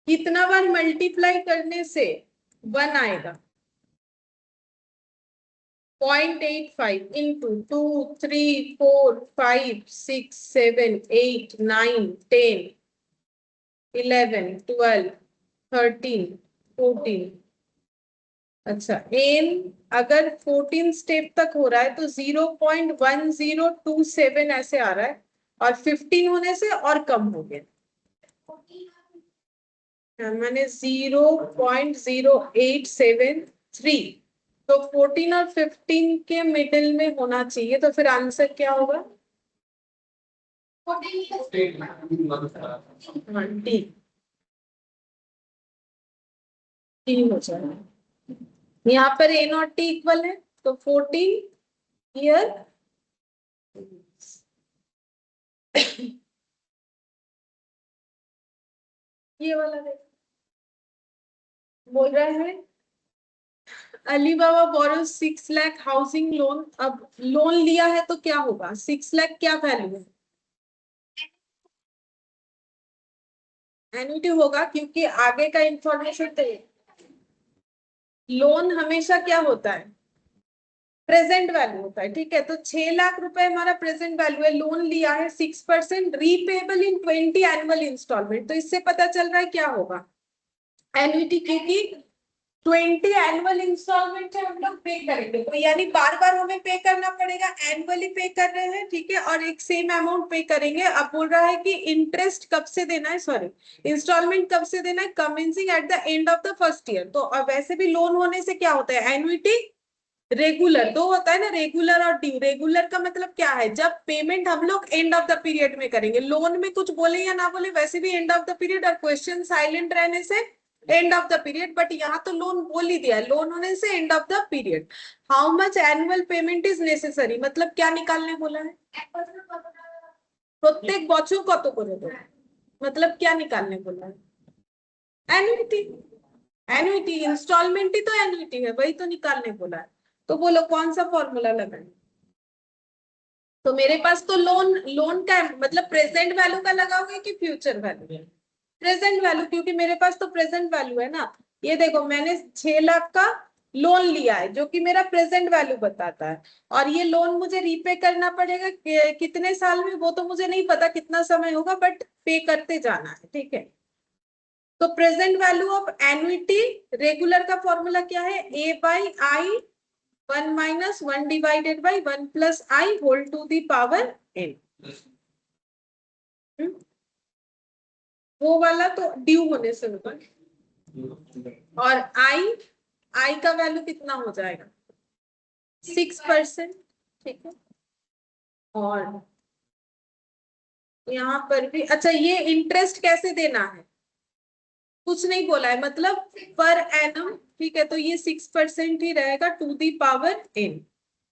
कितना बार मल्टीप्लाई करने से 1 आएगा, 0.85 into 2, 3, 4, 5, 6, 7, 8, 9, 10, 11, 12, 13, 14, अच्छा एन अगर 14 स्टेप तक हो रहा है तो 0.1027 ऐसे आ रहा है, और 15 होने से और कम हो गया, मैंने 0.0873, तो 14 और 15 के मिडिल में होना चाहिए, तो फिर आंसर क्या होगा, डी, डी हो जाएगा। यहाँ पर ए नॉट टी इक्वल है तो 14 ईयर ये वाला बोल रहा है Alibaba borrows 6 lakh housing loan, अब लोन लिया है तो क्या होगा, 6 लाख क्या वैल्यू है, एन्युटी होगा क्योंकि आगे का इंफॉर्मेशन तो लोन हमेशा क्या होता है प्रेजेंट वैल्यू होता है, ठीक है, तो 6 लाख रुपए हमारा प्रेजेंट वैल्यू है, लोन लिया है 6%, रीपेबल इन 20 एनुअल इंस्टॉलमेंट, तो इससे पता चल रहा है क्या होगा एन्युटी, क्योंकि 20 एनुअल इंस्टॉलमेंट है हम लोग पे करेंगे, तो यानी बार बार हमें पे करना पड़ेगा, एनुअली पे कर रहे हैं, ठीक है, और एक सेम अमाउंट पे करेंगे। अब बोल रहा है कि इंटरेस्ट कब से देना है, सॉरी इंस्टॉलमेंट कब से देना है, commencing eight the end of the first year, तो अब वैसे भी लोन होने से क्या होता है एन्युटी रेगुलर दो होता है ना, रेगुलर और ड्यू, रेगुलर का मतलब क्या है जब पेमेंट हम लोग एंड ऑफ द पीरियड में करेंगे, लोन में कुछ बोले या ना बोले वैसे भी एंड ऑफ द पीरियड, और क्वेश्चन साइलेंट रहने से end of the period, but यहाँ तो लोन बोल ही दिया है लोन होने से end of the period. How much annual payment is necessary मतलब क्या निकालने बोला है, প্রত্যেক বছর কত করে দেবো मतलब क्या निकालने बोला है, एन्युटी, एन्युटी इंस्टॉलमेंट ही तो एन्युटी है, वही तो निकालने बोला है, तो बोलो कौन सा फॉर्मूला लगाए, तो मेरे पास तो लोन लोन का मतलब प्रेजेंट वैल्यू का लगाओगे कि फ्यूचर वैल्यू, प्रेजेंट वैल्यू, क्योंकि मेरे पास तो प्रेजेंट वैल्यू है ना, ये देखो मैंने 6 लाख का लोन लिया है जो कि मेरा प्रेजेंट वैल्यू बताता है, और ये लोन मुझे रीपे करना पड़ेगा कितने साल में वो तो मुझे नहीं पता कितना समय होगा, बट पे करते जाना है, ठीक है, तो present value of annuity regular का फॉर्मूला क्या है, a by i 1 - 1 divided by 1 + i whole to the power n, वो वाला तो ड्यू होने से होगा, और आई का वैल्यू कितना हो जाएगा 6%, ठीक है, और यहाँ पर भी अच्छा ये इंटरेस्ट कैसे देना है कुछ नहीं बोला है, मतलब पर एनम, ठीक है, तो ये 6% ही रहेगा टू दी पावर n।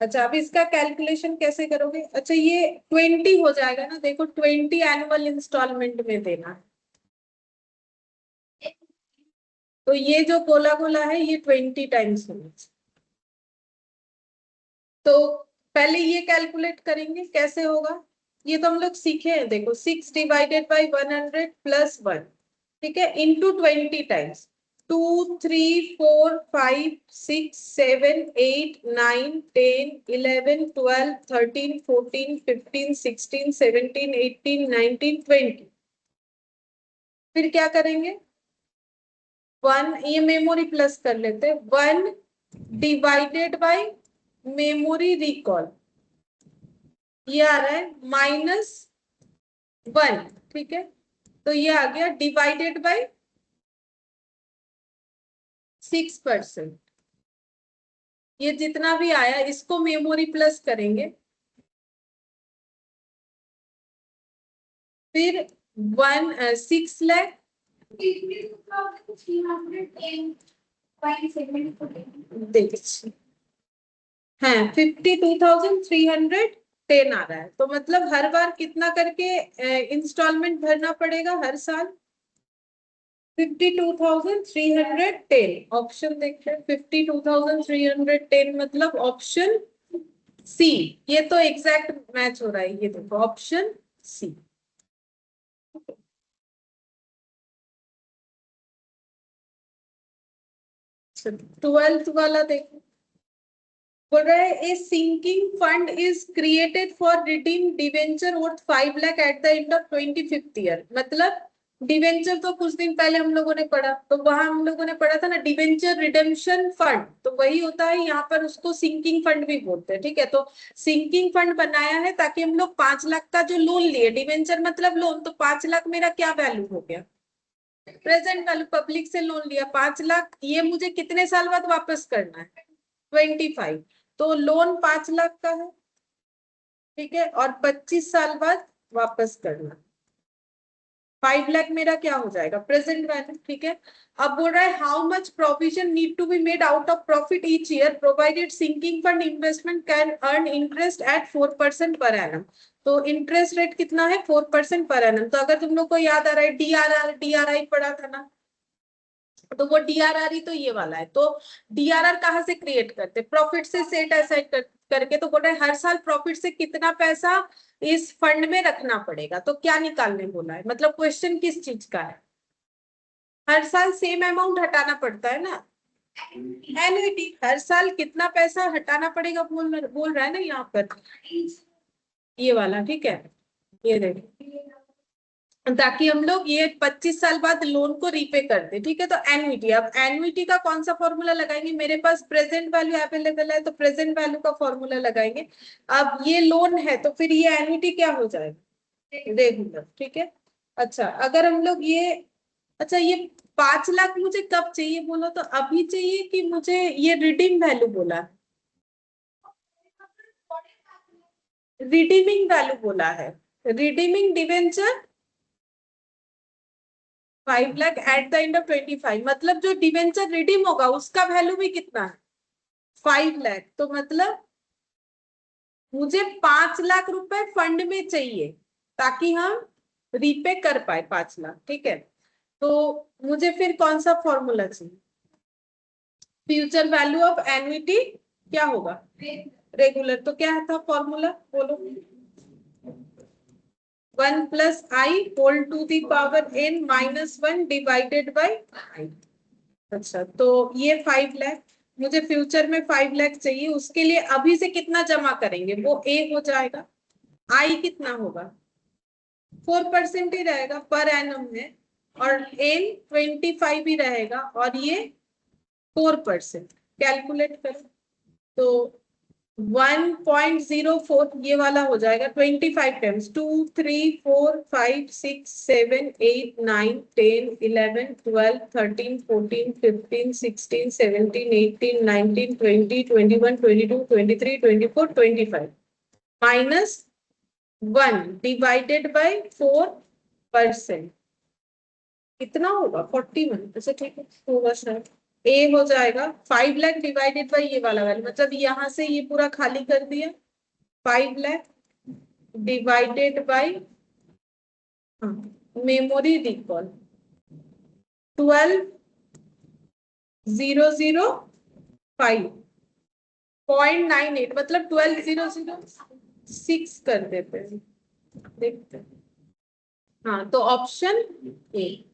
अच्छा अब इसका कैलकुलेशन कैसे करोगे, अच्छा ये 20 हो जाएगा ना, देखो 20 एनुअल इंस्टॉलमेंट में देना है, तो ये जो गोला गोला है ये 20 टाइम्स होना चाहिए, तो पहले ये कैलकुलेट करेंगे कैसे होगा, ये तो हम लोग सीखे हैं। देखो 6 डिवाइडेड बाई 100 प्लस 1, ठीक है, इंटू 20 टाइम्स। 2 3 4 5 6 7 8 9 10 11 12 13 14 15 16 17 18 19 20। फिर क्या करेंगे, 1, ये मेमोरी प्लस कर लेते हैं, 1 डिवाइडेड बाई मेमोरी रिकॉल, ये आ रहा है -1, ठीक है। तो ये आ गया डिवाइडेड बाई 6%। ये जितना भी आया इसको मेमोरी प्लस करेंगे, फिर 6 लाख देखिए, हाँ 52,310 आ रहा है। तो मतलब हर बार कितना करके इंस्टॉलमेंट भरना पड़ेगा हर साल, 52,310। ऑप्शन देखते हैं, 52,310 मतलब ऑप्शन सी। ये तो एग्जैक्ट मैच हो रहा है, ये देखो ऑप्शन सी। 12th वाला देखो, बोल रहा है a sinking fund is created for redeem debenture worth 5 lakh at the end of 25th year. मतलब डिवेंचर तो कुछ दिन पहले हम लोगों ने पढ़ा, तो वहां हम लोगों ने पढ़ा था ना डिवेंचर रिडेम्पशन फंड, तो वही होता है यहाँ पर, उसको सिंकिंग फंड भी बोलते हैं, ठीक है। तो सिंकिंग फंड बनाया है ताकि हम लोग 5 लाख का जो लोन लिए, डिवेंचर मतलब लोन, तो 5 लाख मेरा क्या वैल्यू हो गया, प्रेजेंट वैल्यू। पब्लिक से लोन लिया 5 लाख, ये मुझे कितने साल बाद वापस करना है, 25। तो लोन 5 लाख का है, ठीक है, और 25 साल बाद वापस करना। 5 लाख मेरा क्या हो जाएगा, प्रेजेंट वैल्यू, ठीक है। अब बोल रहा है how much provision need to be made out of profit each year provided sinking fund investment can earn interest at 4% per annum. तो इंटरेस्ट रेट कितना है, 4% पर एनम। तो अगर तुम लोग को याद आ रहा है डीआरआई पढ़ा था ना, तो वो डीआरआर ही तो ये वाला है। तो डीआरआर कहाँ से क्रिएट करते, प्रॉफिट से सेट असाइड करके। तो बोल रहे हर साल प्रॉफिट से कितना पैसा इस फंड में रखना पड़ेगा, तो क्या निकालने बोला है, मतलब क्वेश्चन किस चीज का है, हर साल सेम अमाउंट हटाना पड़ता है ना, एनुइटी, हर साल कितना पैसा हटाना पड़ेगा बोल रहा है ना यहाँ पर, ये वाला, ठीक है। ये देखो, ताकि हम लोग ये 25 साल बाद लोन को रीपे कर दे, ठीक है। तो एन्युटी, अब एन्युटी का कौन सा फॉर्मूला लगाएंगे, मेरे पास प्रेजेंट वैल्यू अवेलेबल है तो प्रेजेंट वैल्यू का फॉर्मूला लगाएंगे। अब ये लोन है तो फिर ये एन्युटी क्या हो जाएगा, रेगुलर, ठीक है। अच्छा अगर हम लोग ये, अच्छा ये 5 लाख मुझे कब चाहिए बोला, तो अभी चाहिए कि मुझे ये रिडीम वैल्यू बोला, रिडीमिंग वैल्यू बोला है, redeeming debenture 5 lakh at the end of 25, मतलब जो डिवेंचर रिडीम होगा उसका वैल्यू भी कितना है, 5 लाख। तो मतलब मुझे 5 लाख रुपए फंड में चाहिए ताकि हम रीपे कर पाए 5 लाख, ठीक है। तो मुझे फिर कौन सा फॉर्मूला चाहिए, फ्यूचर वैल्यू ऑफ एन्युटी क्या होगा, रेगुलर। तो क्या था फॉर्मूला बोलो, 1 + i whole to the power n -1 divided by i। अच्छा तो ये 5 लाख, मुझे फ्यूचर में 5 लाख चाहिए, उसके लिए अभी से कितना जमा करेंगे, वो ए हो जाएगा। आई कितना होगा, 4% ही रहेगा पर एनम में, और एन 25 ही रहेगा, और ये 4%। कैलकुलेट करो तो 1.04 ये वाला हो जाएगा, 25 टाइम्स 2 3 4 5 6 7 8 9 10 11 12 13 14 15 16 17 18 19 20 21 22 23 24 25 -1 डिवाइडेड बाय 4%, कितना होगा 41। अच्छा ठीक है, होगा शायद, ए हो जाएगा 5 लाख डिवाइडेड बाई ये वाला वैल्यू, मतलब यहाँ से ये पूरा खाली कर दिया, 5 lakh divided by memory recall 12,005 0.98 मतलब 12006 कर देते हैं, देखते हैं। हाँ तो ऑप्शन ए।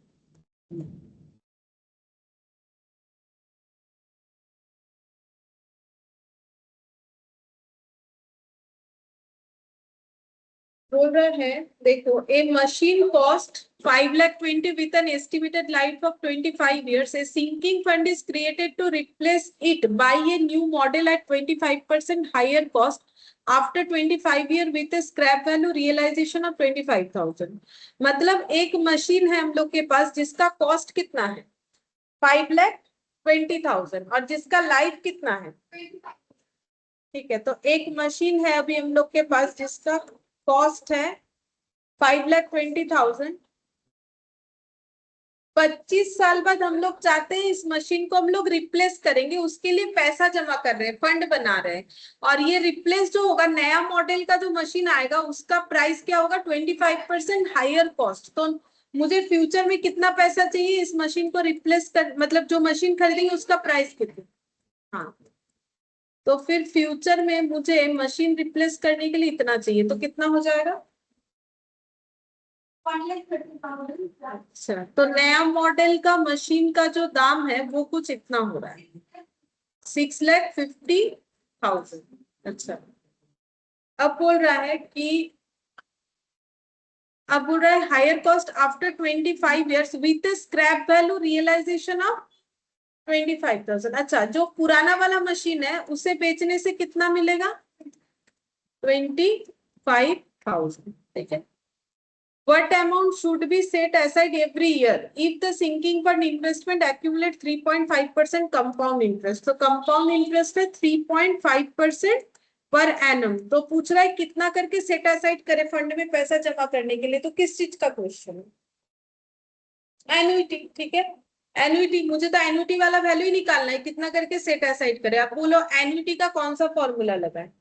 बोल रहे हैं देखो, ए machine cost 5,20,000 with an estimated life of 25 years. A sinking fund is created to replace it by a new model at 25% higher cost after 25 year with a scrap value realization of 25,000. मतलब एक machine है हम लोग के पास जिसका cost कितना है 5,20,000 और जिसका लाइफ कितना है, ठीक है। तो एक मशीन है अभी हम लोग के पास जिसका कॉस्ट है 5,20,000। 25 साल बाद हम लोग चाहते हैं इस मशीन को हम लोग रिप्लेस करेंगे, उसके लिए पैसा जमा कर रहे हैं, फंड बना रहे हैं। और ये रिप्लेस जो होगा, नया मॉडल का जो मशीन आएगा उसका प्राइस क्या होगा 25% हायर कॉस्ट। तो मुझे फ्यूचर में कितना पैसा चाहिए इस मशीन को रिप्लेस कर, मतलब जो मशीन खरीदेंगे उसका प्राइस कितना। हाँ तो फिर फ्यूचर में मुझे मशीन रिप्लेस करने के लिए इतना चाहिए, तो कितना हो जाएगा। अच्छा तो नया मॉडल का मशीन का जो दाम है वो कुछ इतना हो रहा है 6,50,000। अच्छा अब बोल रहा है कि, अब बोल रहा है higher cost after 25 years with scrap value realisation of 25,000। अच्छा जो पुराना वाला मशीन है उसे बेचने से कितना मिलेगा 25,000, ठीक है। What amount should be set aside every year if the sinking fund investment accumulate 3.5% compound interest? तो compound interest है 3.5% पर एनम। तो पूछ रहा है कितना करके सेट असाइड करे फंड में पैसा जमा करने के लिए, तो किस चीज का क्वेश्चन है, एन्युटी, ठीक है। एन्युटी, मुझे तो एन्युटी वाला वैल्यू ही निकालना है, कितना करके सेट असाइड करे। आप बोलो एन्युटी का कौन सा फॉर्मूला लगा है।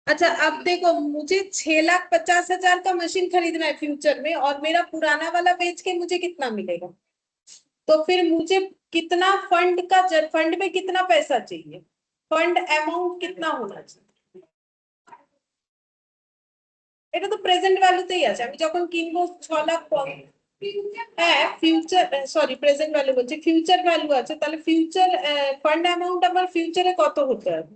अच्छा अब देखो, मुझे 6,50,000 का मशीन खरीदना है फ्यूचर में और मेरा पुराना वाला बेच के मुझे कितना मिलेगा, तो फिर मुझे कितना फंड में कितना पैसा चाहिए, फंड अमाउंट कितना होना चाहिए। এটা তো প্রেজেন্ট ভ্যালুতেই আছে, আমি যখন কিনবো 6 লাখ হ্যাঁ ফিউচার, সরি প্রেজেন্ট ভ্যালু বলছি, ফিউচার ভ্যালু আছে, তাহলে ফিউচার ফান্ড অ্যামাউন্ট আমার ফিউচারে কত হতে হবে।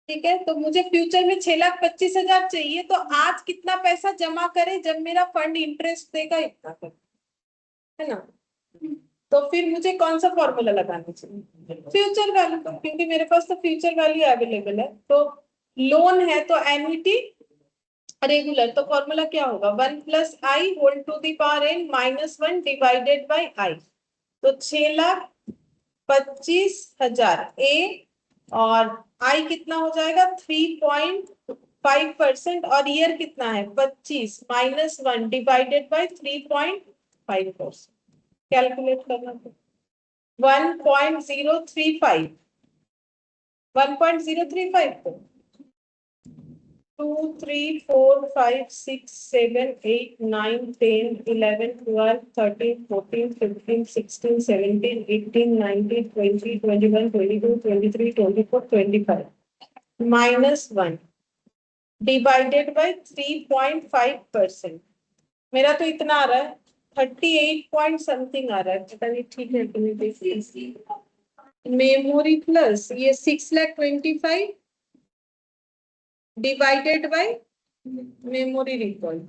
ठीक है तो मुझे फ्यूचर में 6,25,000 चाहिए, तो आज कितना पैसा जमा करे जब मेरा फंड इंटरेस्ट देगा इतना कर, है ना। तो फिर मुझे कौन सा फॉर्मूला लगाना चाहिए फ्यूचर वैल्यू का, क्योंकि मेरे पास तो फ्यूचर वैल्यू अवेलेबल है। तो लोन है तो एन्युटी रेगुलर, तो फॉर्मूला क्या होगा 1+i whole to the power n -1 divided by i. तो 6,25,000 ए और आई कितना हो जाएगा 3.5% और ईयर कितना है 25 -1 डिवाइडेड बाई 3.5%। कैलकुलेट करना तो 1.035, 1.035 तो 2, 3, 4, 5, 6, 7, 8, 9, 10, 11, 12, 13, 14, 15, 16, 17, 18, 19, 20, 21, 22, 23, 24, 25 -1 डिवाइडेड बाय 3.5%। मेरा तो इतना आ रहा है 38 पॉइंट समथिंग आ रहा है, पता नहीं ठीक है कि नहीं देखिए। मेमोरी प्लस ये 6,25,000 divided by memory recall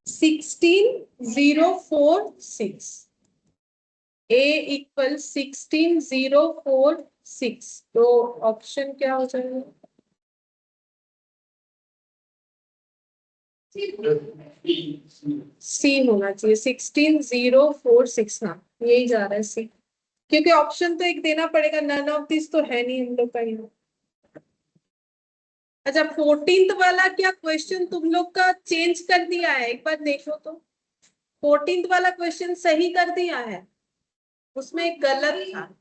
16,046, A equal 16,046। तो ऑप्शन क्या हो जाएगा सी होना चाहिए 16,046। हाँ यही जा रहा है सी, क्योंकि ऑप्शन तो एक देना पड़ेगा, नन ऑफ दिस तो है नहीं हम लोग का यहाँ। अच्छा 14th वाला क्या क्वेश्चन तुम लोग का चेंज कर दिया है, एक बार देखो तो 14th वाला क्वेश्चन सही कर दिया है, उसमें एक गलत था।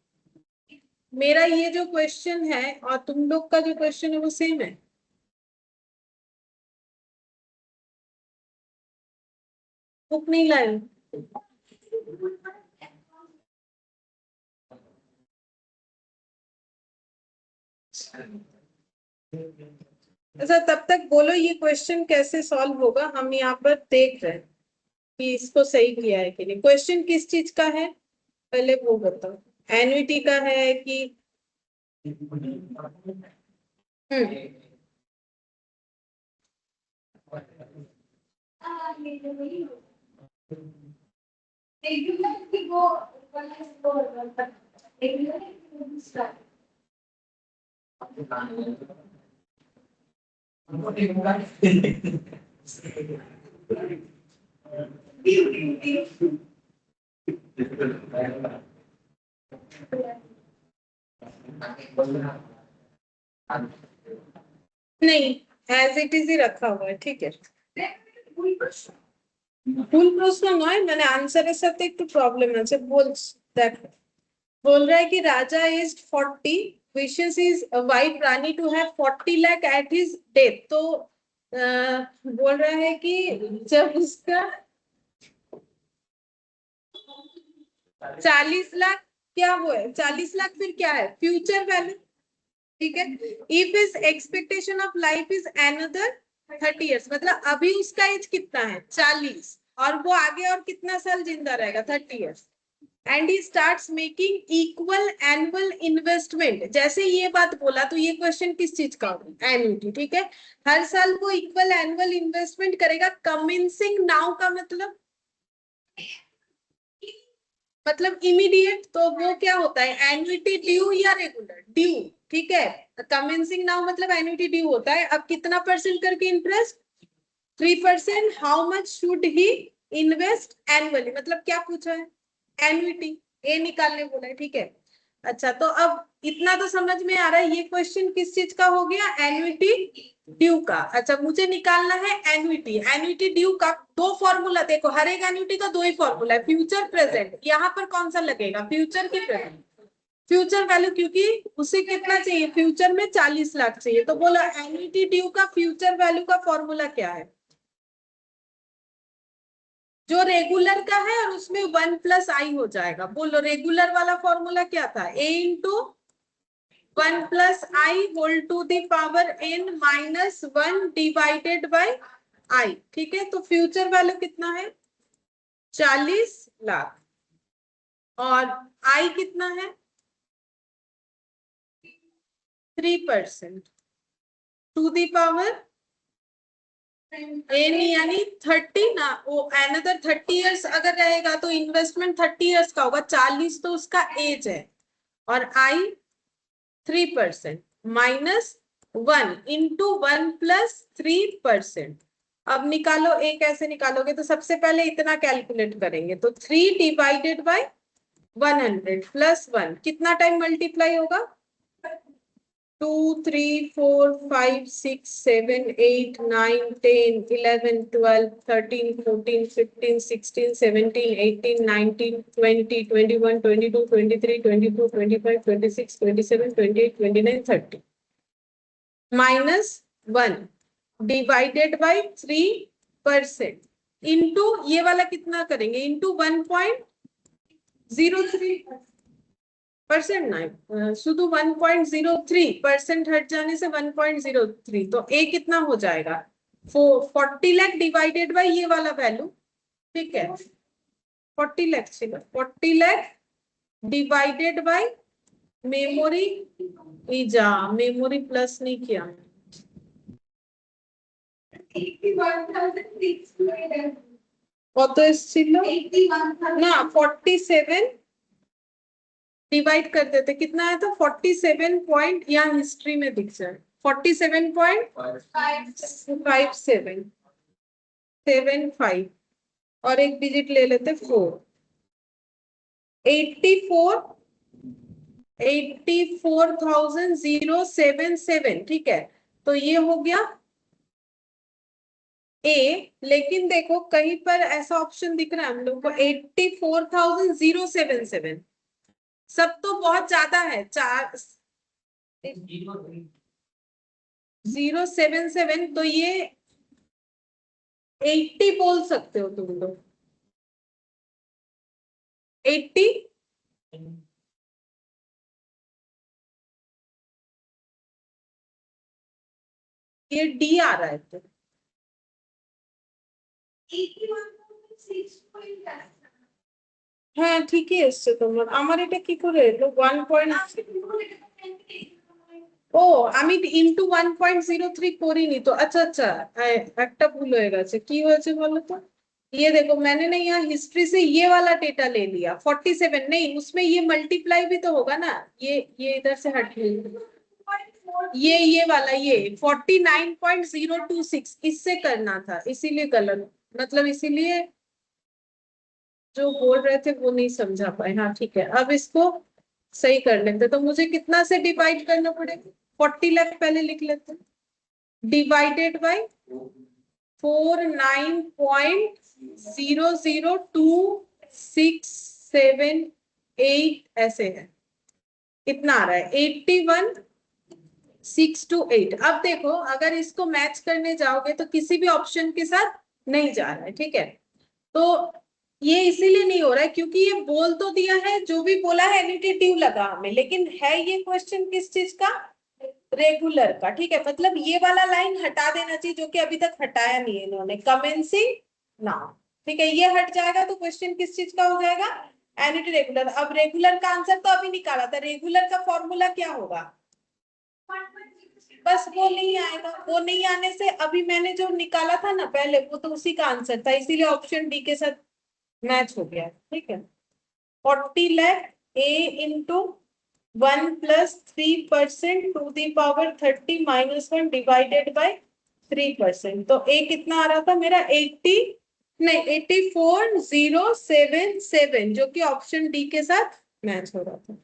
मेरा ये जो क्वेश्चन है और तुम लोग का जो क्वेश्चन है वो सेम है। बुक नहीं लाए अच्छा, तब तक बोलो ये क्वेश्चन कैसे सॉल्व होगा, हम यहाँ पर देख रहे हैं कि इसको सही किया है कि नहीं। क्वेश्चन किस चीज का है पहले वो बताओ, एन्युटी का है कि नहीं, एज इट इज ही रखा हुआ है, ठीक है। ভুল প্রশ্ন নয়, মানে আনসারের সাথে একটু প্রবলেম আছে। দেখো, बोल रहा है कि Raja is 40, wishes his wife Rani to have 40 lakh at his death. तो बोल रहा है कि जब उसका 40 लाख क्या वो है, 40 लाख फिर क्या है, फ्यूचर वैल्यू, ठीक है। If is expectation of life is another 30 years, मतलब अभी उसका एज कितना है 40, और वो आगे और कितना साल जिंदा रहेगा 30 years, and he starts making equal annual investment. जैसे ये बात बोला तो ये क्वेश्चन किस चीज का होगा, एन्युटी, ठीक है। हर साल वो इक्वल एनुअल इन्वेस्टमेंट करेगा, कमिंसिंग नाउ का मतलब इमीडिएट, तो वो क्या होता है, एन्युटी ड्यू या रेगुलर ड्यू, ठीक है। कमेंसिंग नाउ मतलब एन्युटी ड्यू होता है। अब कितना परसेंट करके interest, 3%। How much should he invest annually, मतलब क्या पूछा है, एन्युटी, ए निकालने बोला है, ठीक है। अच्छा, तो अब इतना तो समझ में आ रहा है, ये क्वेश्चन किस चीज का हो गया, एन्युटी ड्यू का। अच्छा, मुझे निकालना है एन्युटी, एन्युटी ड्यू का दो फॉर्मूला, देखो हर एक एन्युटी का दो ही फॉर्मूला है, फ्यूचर प्रेजेंट। यहाँ पर कौन सा लगेगा, फ्यूचर की प्रेजेंट, फ्यूचर वैल्यू, क्योंकि उसे कितना चाहिए, फ्यूचर में 40 लाख चाहिए। तो बोलो एन्युटी ड्यू का फ्यूचर वैल्यू का फॉर्मूला क्या है, जो रेगुलर का है और उसमें 1 + i हो जाएगा। बोलो रेगुलर वाला फॉर्मूला क्या था, a into 1 + i whole to the power n -1 divided by i, ठीक है। तो फ्यूचर वैल्यू कितना है 40 लाख, और i कितना है 3% टू द पावर n, यानी 30 ना, वो अनदर 30 इयर्स अगर रहेगा तो इन्वेस्टमेंट 30 इयर्स का होगा, 40 तो उसका एज है, और i 3% -1 इंटू 1 + 3%। अब निकालो, ए कैसे निकालोगे, तो सबसे पहले इतना कैलकुलेट करेंगे, तो 3 डिवाइडेड बाय 100 + 1 कितना टाइम मल्टीप्लाई होगा, 2 3 4 5 6 7 8 9 10 11 12 13 14 15 16 17 18 19 20 21 22 23 22 25 26 27 28 29 30 -1 डिवाइडेड बाय 3% इंटू ये वाला कितना करेंगे, इंटू 1.03% ना, शुद्ध 1.03% हट जाने से 1.03, तो ए कितना हो जाएगा 40 लाख डिवाइडेड बाय ये वाला वैल्यू, ठीक है। 40 लाख चलो, 40 लाख डिवाइडेड बाय मेमोरी, जा मेमोरी प्लस नहीं किया, কত এসেছিল না 47 डिवाइड कर देते, कितना आया था 47 पॉइंट, यहाँ हिस्ट्री में दिख जाए 47.5775, और एक डिजिट ले लेते 4, 84,077, ठीक है। तो ये हो गया ए, लेकिन देखो कहीं पर ऐसा ऑप्शन दिख रहा है हम लोग को 84,077, सब तो बहुत ज्यादा है, 077, तो ये 80 बोल सकते हो तुम लोग, 80 ये डी आ रहा है तो হ্যাঁ ঠিকই এসছে তোমার, আমার এটা কি করে এলো 1. ও আমি ইনটু 1.03 করিনি তো, আচ্ছা আচ্ছা, একটা ভুল হয়ে গেছে, কি হয়েছে বলো তো। ये देखो मैंने ना यहाँ हिस्ट्री से ये वाला डेटा ले लिया 47, नहीं उसमें ये मल्टीप्लाई भी तो होगा ना, ये इधर से हट गई, ये वाला ये 49.026 इससे करना था, इसीलिए गलत, मतलब इसीलिए जो बोल रहे थे वो नहीं समझा पाए। हाँ ठीक है, अब इसको सही कर लेते, तो मुझे कितना से डिवाइड करना पड़ेगा, 40 लाख पहले लिख लेते, डिवाइडेड बाई 49.00267 ऐसे है, कितना आ रहा है 81,628। अब देखो अगर इसको मैच करने जाओगे तो किसी भी ऑप्शन के साथ नहीं जा रहा है, ठीक है। तो ये इसीलिए नहीं हो रहा है क्योंकि ये बोल तो दिया है, जो भी बोला है एनिटेटिव लगा हमें, लेकिन है ये क्वेश्चन किस चीज का, रेगुलर का, ठीक है। मतलब ये वाला लाइन हटा देना चाहिए जो कि अभी तक हटाया नहीं है इन्होंने, कमेंसिंग नाउ, ठीक है, ये हट जाएगा तो क्वेश्चन किस चीज का हो जाएगा, एनिटी रेगुलर। अब रेगुलर का आंसर तो अभी निकाला था, रेगुलर का फॉर्मूला क्या होगा, बस वो नहीं आएगा, वो नहीं आने से अभी मैंने जो निकाला था ना पहले वो तो उसी का आंसर था, इसीलिए ऑप्शन डी के साथ मैच हो गया, ठीक है। 40 lakh a into 1+3% to the power 30 -1 divided by 3%, तो ए कितना आ रहा था मेरा 80, नहीं 84,077, जो कि ऑप्शन डी के साथ मैच हो रहा था।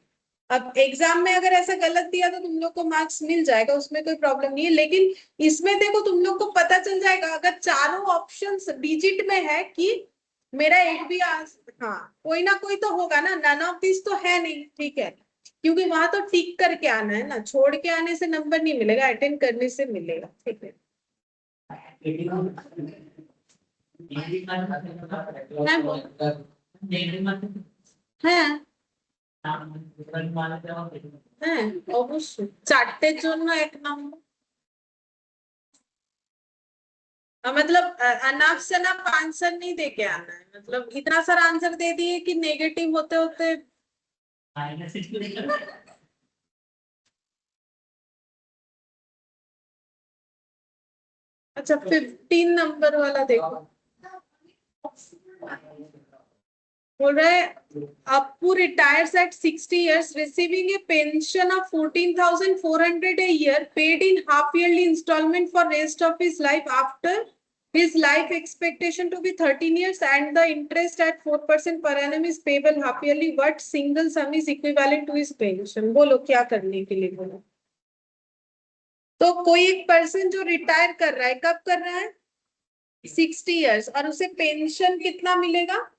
अब एग्जाम में अगर ऐसा गलत दिया तो तुम लोग को मार्क्स मिल जाएगा, उसमें कोई प्रॉब्लम नहीं है, लेकिन इसमें देखो तुम लोग को पता चल जाएगा अगर चारों ऑप्शंस डिजिट में है कि मेरा एक भी हाँ कोई ना कोई तो होगा ना, नन ऑफ दिस तो है नहीं, ठीक है, क्योंकि वहां तो टिक करके आना है ना, छोड़ के आने से नंबर नहीं मिलेगा, अटेंड करने से मिलेगा, ठीक है। হ্যাঁ হ্যাঁ অবশ্যই, চারটের জন্য 1 নম্বর, मतलब अनाप शनाप आंसर नहीं दे के आना है, मतलब इतना सारा आंसर दे दिए कि नेगेटिव होते होते। अच्छा 15 नंबर वाला देखो, बोल रहा है Appu retires at 60 years receiving a pension of 14,400 a year paid in half yearly installment for rest of his life after his life expectation to be 13 years and the interest at 4% per annum is payable half yearly. What single sum is equivalent to his pension? बोलो क्या करने के लिए बोलो। तो कोई एक person जो रिटायर कर रहा है, कब कर रहा है 60 इयर्स, और उसे पेंशन कितना मिलेगा,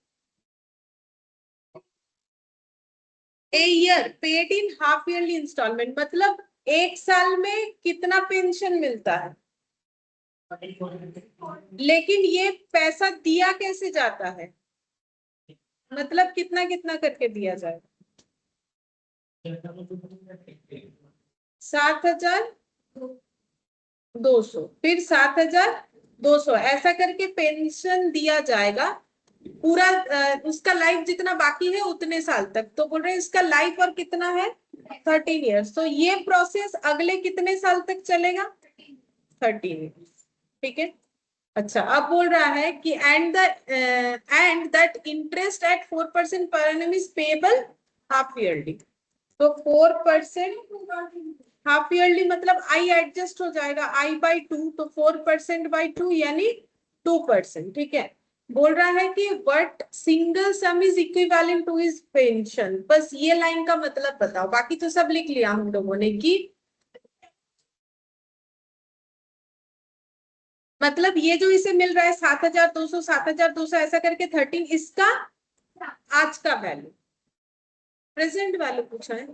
a year paid in half yearly instalment, मतलब एक साल में कितना पेंशन मिलता है, लेकिन ये पैसा दिया कैसे जाता है, मतलब कितना कितना करके दिया जाएगा, 7,200 फिर 7,200 ऐसा करके पेंशन दिया जाएगा पूरा, उसका लाइफ जितना बाकी है उतने साल तक, तो बोल रहे हैं इसका लाइफ और कितना है 13 इयर्स, तो ये प्रोसेस अगले कितने साल तक चलेगा 13 इयर्स, ठीक है। अच्छा अब बोल रहा है कि and that interest at 4% per annum is payable half yearly, तो 4% हाफ ईयरली मतलब आई एडजस्ट हो जाएगा I/2, तो 4%/2 यानी 2%, ठीक है। बोल रहा है कि what single sum is equivalent to his pension, बस ये लाइन का मतलब बताओ, बाकी तो सब लिख लिया हम लोगों ने कि मतलब ये जो इसे मिल रहा है 7,200 ऐसा करके 13, इसका आज का वैल्यू, प्रेजेंट वैल्यू पूछा है,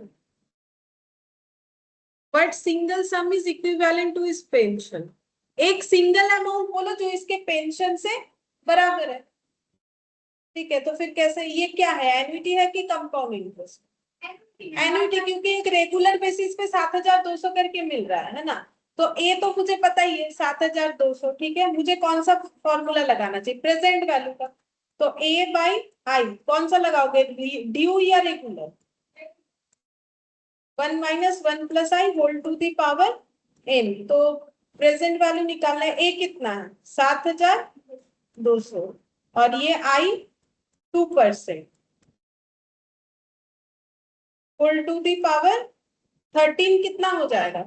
but single sum is equivalent to his pension, एक सिंगल अमाउंट बोलो जो इसके पेंशन से बराबर है, ठीक है। तो फिर कैसे, ये क्या है एन्युटी है कि कंपाउंड इंटरेस्ट, एन्युटी, क्योंकि एक रेगुलर बेसिस पे 7,200 करके मिल रहा है ना, तो ए तो मुझे पता ही है 7,200, ठीक है। मुझे कौन सा फॉर्मूला लगाना चाहिए, प्रेजेंट वैल्यू का। तो ए बाई आई कौन सा लगाओगे, ड्यू या regular? 1 minus 1 plus i whole to the power n. तो प्रेजेंट वैल्यू निकालना है, ए कितना है 7,200, और ये i 2%, whole to the power 13 कितना हो जाएगा?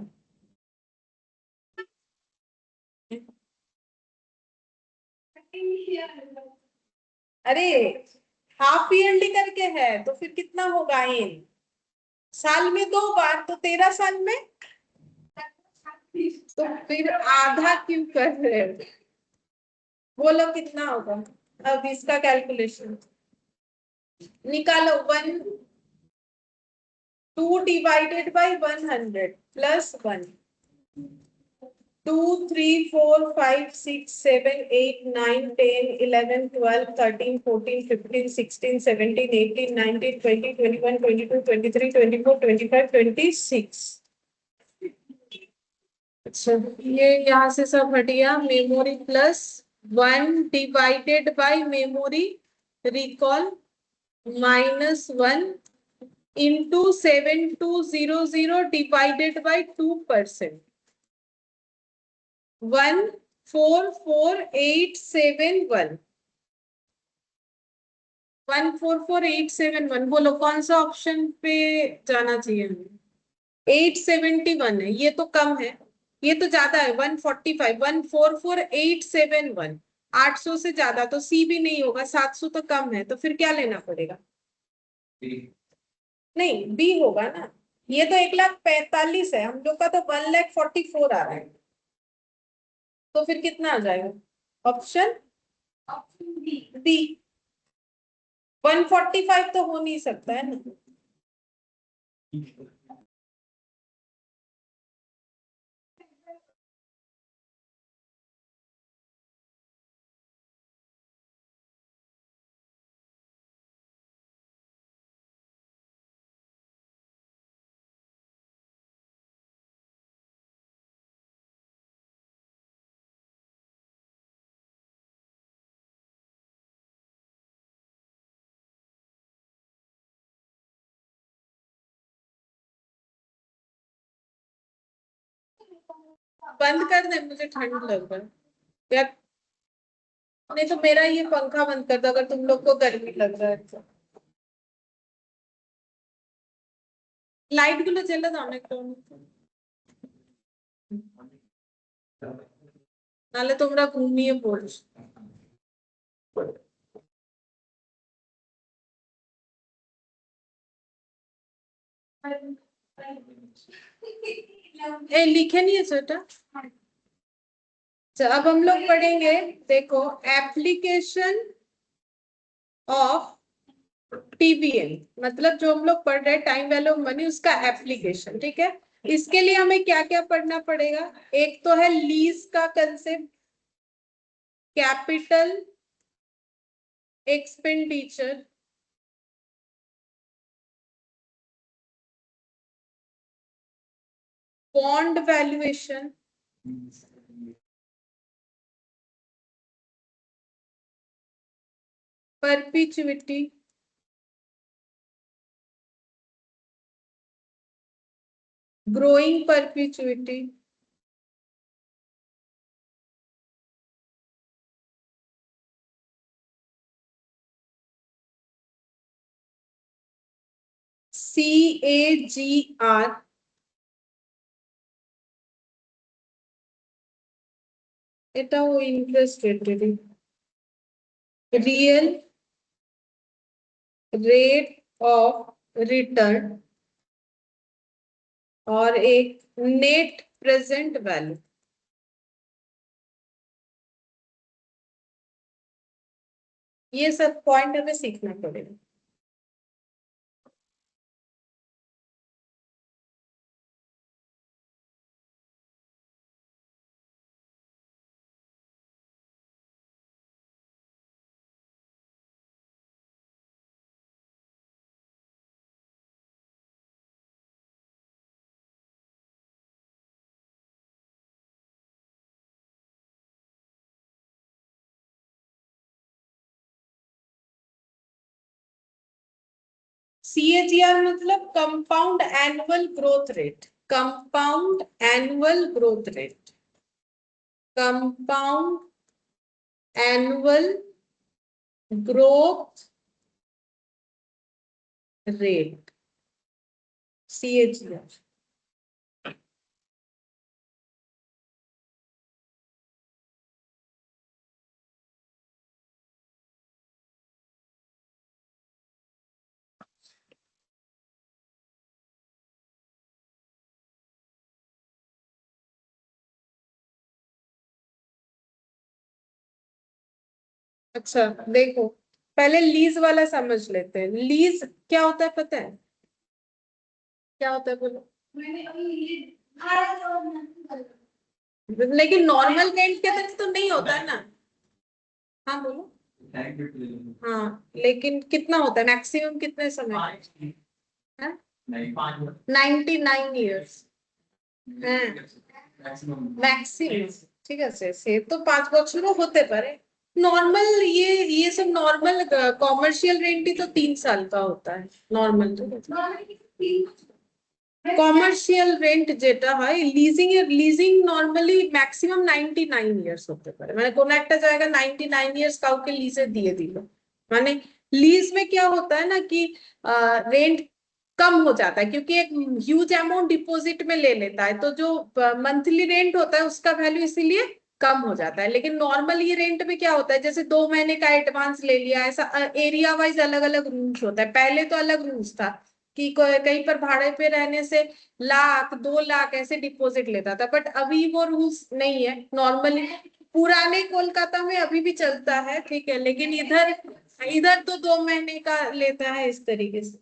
अरे हाफ ईयरली करके है तो फिर कितना होगा इन साल में 2 बार, तो 13 साल में। तो फिर आधा क्यों कर रहे हो? बोलो कितना होगा? अब इसका कैलकुलेशन निकालो। 2 डिवाइडेड बाई 100 प्लस 1, 2 3 4 5 6 7 8 9 10 11 12 13 14 15 16 17 18 19 20 21 22 23 24 25 26। अच्छा, ये यहाँ से सब हट गया। Memory plus 1 divided by memory recall -1 into 7200 divided by 2%। 144871, 144871। बोलो कौन सा ऑप्शन पे जाना चाहिए हमें? 871 है, ये तो कम है। ये तो ज्यादा है, 145, 144871। 800 से ज्यादा तो सी भी नहीं होगा, 700 तो कम है, तो फिर क्या लेना पड़ेगा? नहीं, बी होगा ना। ये तो 1,45,000 है, हम लोग का तो 1,44,000 आ रहा है। तो फिर कितना आ जाएगा? Option B. 145 तो हो नहीं सकता है ना। बंद कर दे, मुझे ठंड लग रहा है यार। नहीं तो मेरा ये पंखा बंद कर दो अगर तुम लोग को गर्मी लग रहा है तो। লাইট গুলো জ্বেলে দাও না একটু, নাহলে তোমরা ঘুমিয়ে পড়ছো। ए लिखे नहीं है এটা? अच्छा, अब हम लोग पढ़ेंगे। देखो, एप्लीकेशन ऑफ टीवीएल, मतलब जो हम लोग पढ़ रहे हैं टाइम वैल्यू ऑफ मनी, उसका एप्लीकेशन, ठीक है। इसके लिए हमें क्या क्या पढ़ना पड़ेगा? एक तो है लीज का concept, capital expenditure, bond valuation, perpetuity, growing perpetuity, CAGR, এটাও ইন্টারেস্ট রেটেরই, रियल रेट ऑफ रिटर्न, और एक नेट प्रेजेंट वैल्यू। ये सब पॉइंट हमें सीखना पड़ेगा। CAGR मतलब compound annual growth rate, compound annual growth rate, compound annual growth rate, CAGR। अच्छा देखो, पहले लीज वाला समझ लेते हैं। लीज क्या होता है पता है? क्या होता है बोलो। लेकिन नॉर्मल रेंट के तरह तो नहीं होता है ना। हाँ बोलो। हाँ लेकिन कितना होता है मैक्सिमम, कितने समय? 99 years मैक्सिमम। ঠিক আছে, সে তো 5 বছরও হতে পারে। नॉर्मल ये सब नॉर्मल कॉमर्शियल रेंट ही तो 3 साल का होता है नॉर्मल। কমার্শিয়াল রেন্ট যেটা হয়, লিজিং এর, লিজিং নরমালি ম্যাক্সিমাম 99 ইয়ার্স হতে পারে। মানে কোন একটা জায়গা 99 ইয়ার্স কাউকে লিজে দিয়ে দিল, মানে लीज में क्या होता है ना कि रेंट कम हो जाता है क्योंकि एक ह्यूज अमाउंट डिपॉजिट में ले लेता है, तो जो मंथली रेंट होता है उसका वैल्यू इसीलिए कम हो जाता है। लेकिन नॉर्मल ये रेंट में क्या होता है, जैसे 2 महीने का एडवांस ले लिया, ऐसा एरिया वाइज अलग अलग रूल्स होता है। पहले तो अलग रूल्स था कि कहीं पर भाड़े पे रहने से 1 लाख 2 लाख ऐसे डिपॉजिट लेता था, बट अभी वो रूल्स नहीं है नॉर्मली। पुराने कोलकाता में अभी भी चलता है, ठीक है, लेकिन इधर इधर तो 2 महीने का लेता है इस तरीके से।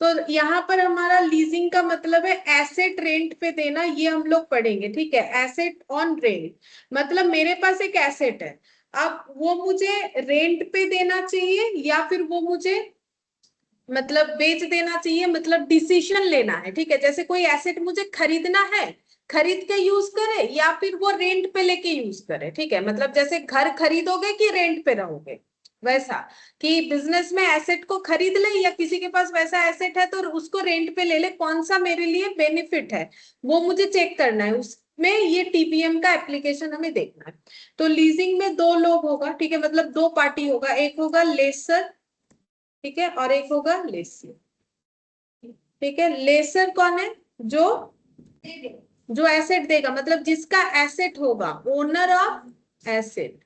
तो यहाँ पर हमारा लीजिंग का मतलब है एसेट रेंट पे देना, ये हम लोग पढ़ेंगे, ठीक है। एसेट ऑन रेंट मतलब मेरे पास एक एसेट है, अब वो मुझे रेंट पे देना चाहिए या फिर वो मुझे मतलब बेच देना चाहिए, मतलब डिसीजन लेना है, ठीक है। जैसे कोई एसेट मुझे खरीदना है, खरीद के यूज करे या फिर वो रेंट पे लेके यूज करे, ठीक है। मतलब जैसे घर खरीदोगे कि रेंट पे रहोगे, वैसा कि बिजनेस में एसेट को खरीद ले या किसी के पास वैसा एसेट है तो उसको रेंट पे ले ले, कौन सा मेरे लिए बेनिफिट है वो मुझे चेक करना है। उसमें ये टीपीएम का एप्लीकेशन हमें देखना है। तो लीजिंग में 2 लोग होगा, ठीक है, मतलब 2 पार्टी होगा, एक होगा लेसर, ठीक है, और एक होगा लेसी, ठीक है। लेसर कौन है? जो जो एसेट देगा, मतलब जिसका एसेट होगा, ओनर ऑफ एसेट।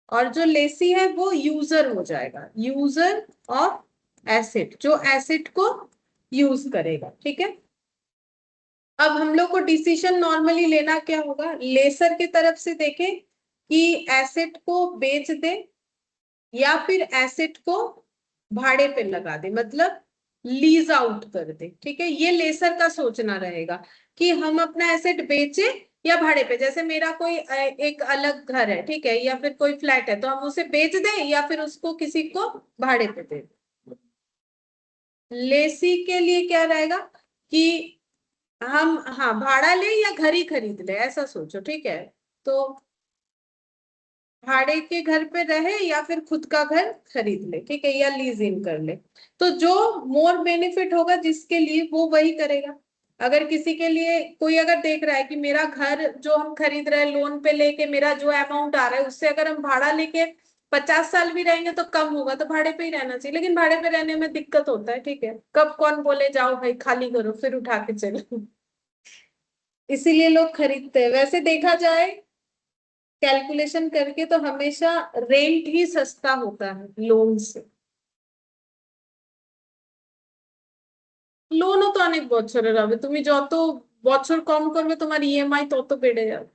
और जो लेसी है वो यूजर हो जाएगा, यूजर ऑफ एसेट, जो एसेट को यूज करेगा, ठीक है। अब हम लोग को डिसीजन नॉर्मली लेना क्या होगा, लेसर की तरफ से देखें कि एसेट को बेच दे या फिर एसेट को भाड़े पे लगा दे, मतलब लीज आउट कर दे, ठीक है। ये लेसर का सोचना रहेगा कि हम अपना एसेट बेचे या भाड़े पे। जैसे मेरा कोई एक अलग घर है, ठीक है, या फिर कोई फ्लैट है, तो हम उसे बेच दें या फिर उसको किसी को भाड़े पे दे। लेसी के लिए क्या रहेगा कि हम, हाँ, भाड़ा ले या घर ही खरीद ले, ऐसा सोचो, ठीक है। तो भाड़े के घर पे रहे या फिर खुद का घर खरीद ले, ठीक है, या लीज इन कर ले। तो जो मोर बेनिफिट होगा जिसके लिए, वो वही करेगा। अगर किसी के लिए, कोई अगर देख रहा है कि मेरा घर जो हम खरीद रहे हैं लोन पे लेके, मेरा जो अमाउंट आ रहा है उससे अगर हम भाड़ा लेके 50 साल भी रहेंगे तो कम होगा, तो भाड़े पे ही रहना चाहिए। लेकिन भाड़े पे रहने में दिक्कत होता है, ठीक है, कब कौन बोले जाओ भाई खाली करो फिर उठा के चलो, इसीलिए लोग खरीदते हैं। वैसे देखा जाए कैलकुलेशन करके तो हमेशा रेंट ही सस्ता होता है लोन से। লোনও তো অনেক বছরের হবে, তুমি যত বছর কম করবে তোমার ইএমআই তত বেড়ে যাবে।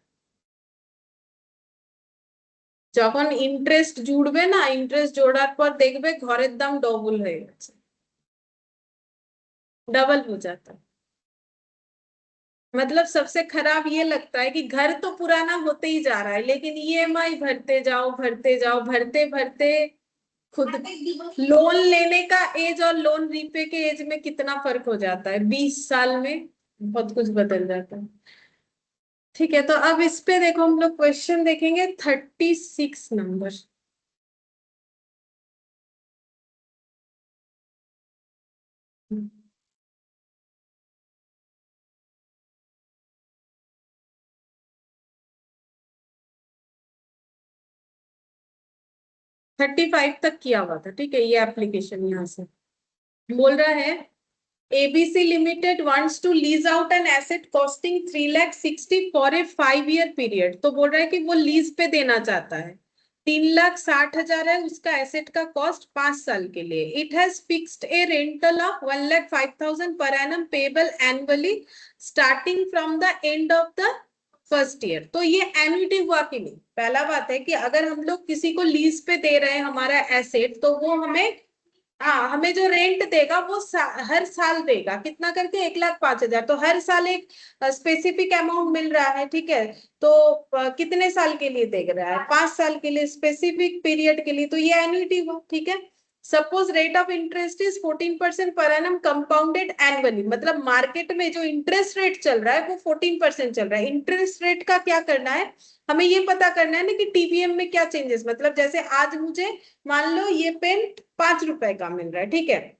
যখন ইন্টারেস্ট জুড়বে না, ইন্টারেস্ট জোড়ার পর দেখবে ঘরের দাম ডবল হয়ে গেছে, डबल हो जाता है। मतलब सबसे खराब ये लगता है कि घर तो पुराना होते ही जा रहा है लेकिन ईएमआई भरते जाओ भरते जाओ, भरते भरते खुद लोन लेने का एज और लोन रीपे के एज में कितना फर्क हो जाता है, 20 साल में बहुत कुछ बदल जाता है। ठीक है, तो अब इस पे देखो हम लोग क्वेश्चन देखेंगे 36 नंबर। 35 तक किया हुआ था, ठीक है। ये एप्लीकेशन यहाँ से बोल रहा है ABC Limited wants to lease out an asset costing 3,60,000 for a 5 year period। तो बोल रहा है कि वो लीज पे देना चाहता है। 3,60,000 है उसका एसेट का कॉस्ट 5 साल के लिए। It has fixed A rental of 1,05,000 per annum payable annually starting from the end of the first year. तो ये एन्युटी हुआ कि नहीं? पहला बात है कि अगर हम लोग किसी को लीज पे दे रहे हैं हमारा एसेट, तो वो हमें, हाँ, हमें जो रेंट देगा वो हर साल देगा। कितना करके? 1,05,000। तो हर साल एक स्पेसिफिक अमाउंट मिल रहा है, ठीक है। तो कितने साल के लिए दे रहा है? 5 साल के लिए, स्पेसिफिक पीरियड के लिए। तो ये एन्युटी हुआ, ठीक है। Suppose rate of interest is 14% per annum compounded annually. मतलब मार्केट में जो इंटरेस्ट रेट चल रहा है वो 14% चल रहा है। इंटरेस्ट रेट का क्या करना है? हमें ये पता करना है ना कि टीवीएम में क्या चेंजेस, मतलब जैसे आज मुझे मान लो ये पेन 5 रुपए का मिल रहा है, ठीक है।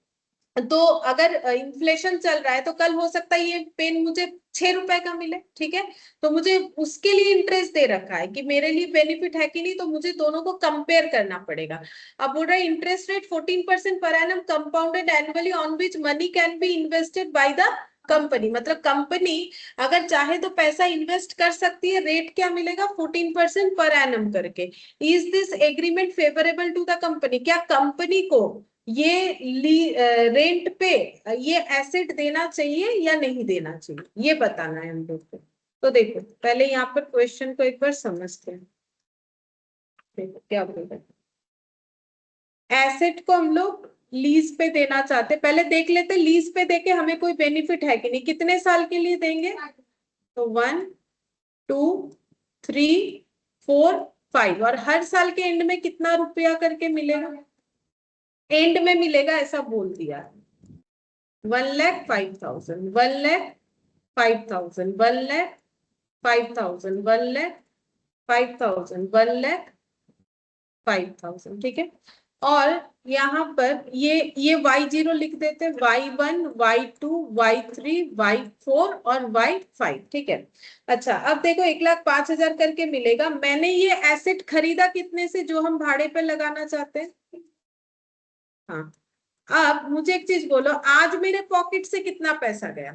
तो अगर इन्फ्लेशन चल रहा है तो कल हो सकता है ये पेन मुझे 6 रुपए का मिले, ठीक है। तो मुझे उसके लिए इंटरेस्ट दे रखा है कि मेरे लिए बेनिफिट है कि नहीं, तो मुझे दोनों को कंपेयर करना पड़ेगा। अब बोल रहा है interest rate 14% per annum compounded annually on which money can be invested by the company. मतलब कंपनी अगर चाहे तो पैसा इन्वेस्ट कर सकती है। रेट क्या मिलेगा? 14% पर एनम करके। Is this agreement favourable to the company? क्या कंपनी को ये रेंट पे ये एसेट देना चाहिए या नहीं देना चाहिए, ये बताना है हम लोग को। तो देखो पहले यहाँ पर क्वेश्चन को एक बार समझते हैं। देखो क्या बोल रहे हैं। एसेट को हम लोग लीज पे देना चाहते, पहले देख लेते लीज पे देके हमें कोई बेनिफिट है कि नहीं। कितने साल के लिए देंगे? तो 1, 2, 3, 4, 5, और हर साल के एंड में कितना रुपया करके मिलेगा? एंड में मिलेगा ऐसा बोल दिया। 1,05,000, 1,05,000, 1,05,000, 1,05,000, 1,05,000, ठीक है। और यहाँ पर ये Y0 लिख देते, Y1, Y2, Y3, Y4 और Y5, ठीक है। अच्छा अब देखो 1,05,000 करके मिलेगा। मैंने ये एसेट खरीदा कितने से, जो हम भाड़े पे लगाना चाहते हैं? हाँ। अब मुझे एक चीज बोलो, आज मेरे पॉकेट से कितना पैसा गया?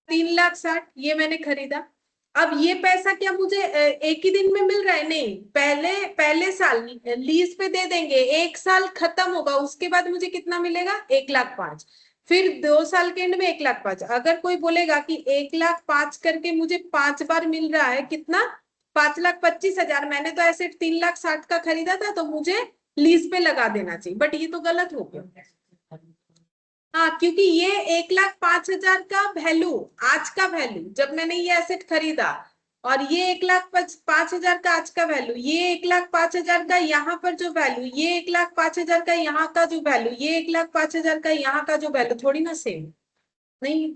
3,60,000, ये मैंने खरीदा। अब ये पैसा क्या मुझे एक ही दिन में मिल रहा है? नहीं, पहले पहले साल लीज पे दे देंगे, 1 साल खत्म होगा, उसके बाद मुझे कितना मिलेगा? 1,05,000। फिर 2 साल के एंड में 1,05,000। अगर कोई बोलेगा कि 1,05,000 करके मुझे 5 बार मिल रहा है, कितना? 5,25,000। मैंने तो ऐसे 3,60,000 का खरीदा था, तो मुझे लीज पे लगा देना चाहिए। बट ये तो गलत हो गया। हाँ, क्योंकि ये 1,05,000 का वैल्यू, आज का वैल्यू जब मैंने ये एसेट खरीदा, और ये 1,05,000 का आज का वैल्यू, ये 1,05,000 का यहाँ पर जो वैल्यू, ये 1,05,000 का यहाँ का जो वैल्यू, ये 1,05,000 का यहाँ का जो वैल्यू, थोड़ी ना सेम। नहीं,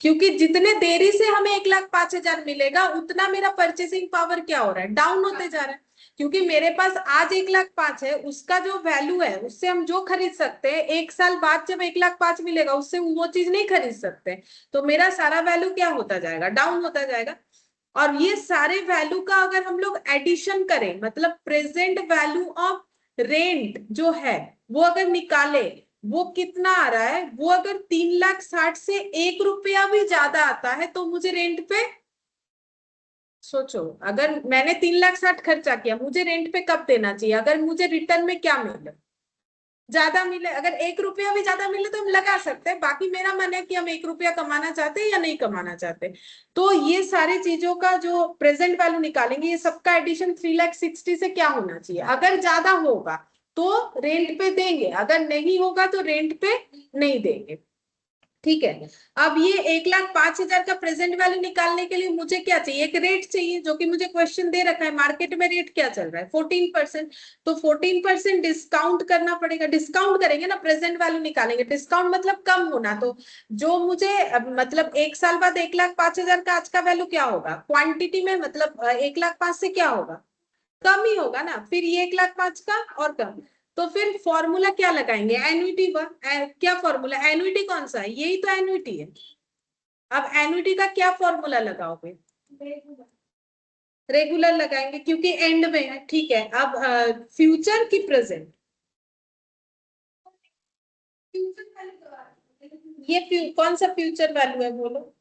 क्योंकि जितने देरी से हमें 1,05,000 मिलेगा उतना मेरा परचेसिंग पावर क्या हो रहा है? डाउन होते जा रहा है। क्योंकि मेरे पास आज 1,05,000 है, उसका जो वैल्यू है उससे हम जो खरीद सकते हैं, 1 साल बाद जब 1,05,000 मिलेगा उससे वो चीज नहीं खरीद सकते। तो मेरा सारा वैल्यू क्या होता जाएगा? डाउन होता जाएगा। और ये सारे वैल्यू का अगर हम लोग एडिशन करें, मतलब प्रेजेंट वैल्यू ऑफ रेंट जो है वो अगर निकाले, वो कितना आ रहा है? वो अगर 3,60,000 से 1 रुपया भी ज्यादा आता है तो मुझे रेंट पे, सोचो, अगर मैंने 3,60,000 खर्चा किया, मुझे रेंट पे कब देना चाहिए? अगर मुझे रिटर्न में क्या मिले? ज्यादा मिले। अगर 1 रुपया भी ज्यादा मिले तो हम लगा सकते हैं। बाकी मेरा मन है कि हम 1 रुपया कमाना चाहते हैं या नहीं कमाना चाहते। तो ये सारी चीजों का जो प्रेजेंट वैल्यू निकालेंगे, ये सबका एडिशन 3,60,000 से क्या होना चाहिए? अगर ज्यादा होगा तो रेंट पे देंगे, अगर नहीं होगा तो रेंट पे नहीं देंगे, ठीक है। अब ये 1,05,000 का प्रेजेंट वैल्यू निकालने के लिए मुझे क्या चाहिए? एक रेट चाहिए, जो कि मुझे क्वेश्चन दे रखा है। मार्केट में रेट क्या चल रहा है? 14%। तो 14% डिस्काउंट करना पड़ेगा। डिस्काउंट करेंगे ना, प्रेजेंट वैल्यू निकालेंगे। डिस्काउंट मतलब कम होना। तो जो मुझे मतलब 1 साल बाद 1,05,000 का आज का वैल्यू क्या होगा? क्वांटिटी में मतलब 1,05,000 से क्या होगा? कम ही होगा ना। फिर ये 1,05,000 का और कम। तो फिर फॉर्मूला क्या लगाएंगे, एन्युटी वन। क्या फॉर्मूला, एन्युटी कौन सा है, यही तो एन्युटी है। अब एन्युटी का क्या फॉर्मूला लगाओगे, रेगुलर लगाएंगे क्योंकि एंड में है, ठीक है। अब फ्यूचर की प्रेजेंट, ये कौन सा फ्यूचर वैल्यू है बोलो,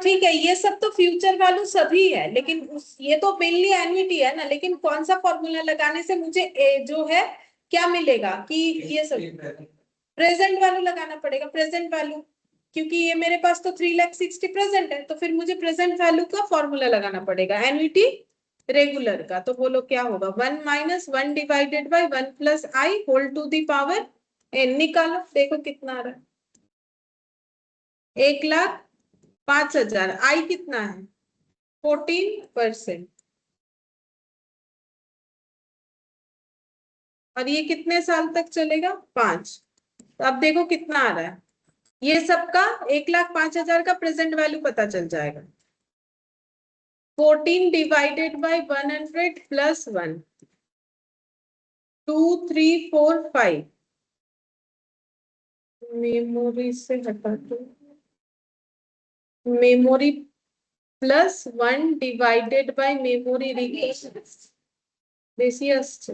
ठीक है। ये सब तो फ्यूचर वैल्यू सभी है, लेकिन ये तो मेनली एन्युटी है ना, लेकिन कौन सा फॉर्मूला लगाने से मुझे जो है क्या मिलेगा कि ये सब प्रेजेंट वैल्यू लगाना पड़ेगा, प्रेजेंट वैल्यू, क्योंकि ये मेरे पास तो 3,60,000 प्रेजेंट है, तो फिर मुझे प्रेजेंट वैल्यू का फॉर्मूला लगाना पड़ेगा एन्युटी रेगुलर का। तो बोलो क्या होगा, 1 - 1 divided by 1 plus i whole to the power n. निकालो देखो कितना आ रहा है, 1,05,000। आई कितना है, 14%। और ये कितने साल तक चलेगा, 5। तो अब देखो कितना आ रहा है, ये सबका 1,05,000 का प्रेजेंट वैल्यू पता चल जाएगा। 14 डिवाइडेड बाई 100 प्लस 1, 2 3 4 5। मेमोरी से हटा दो, memory plus 1 divided by memory record, বেশি আসছে,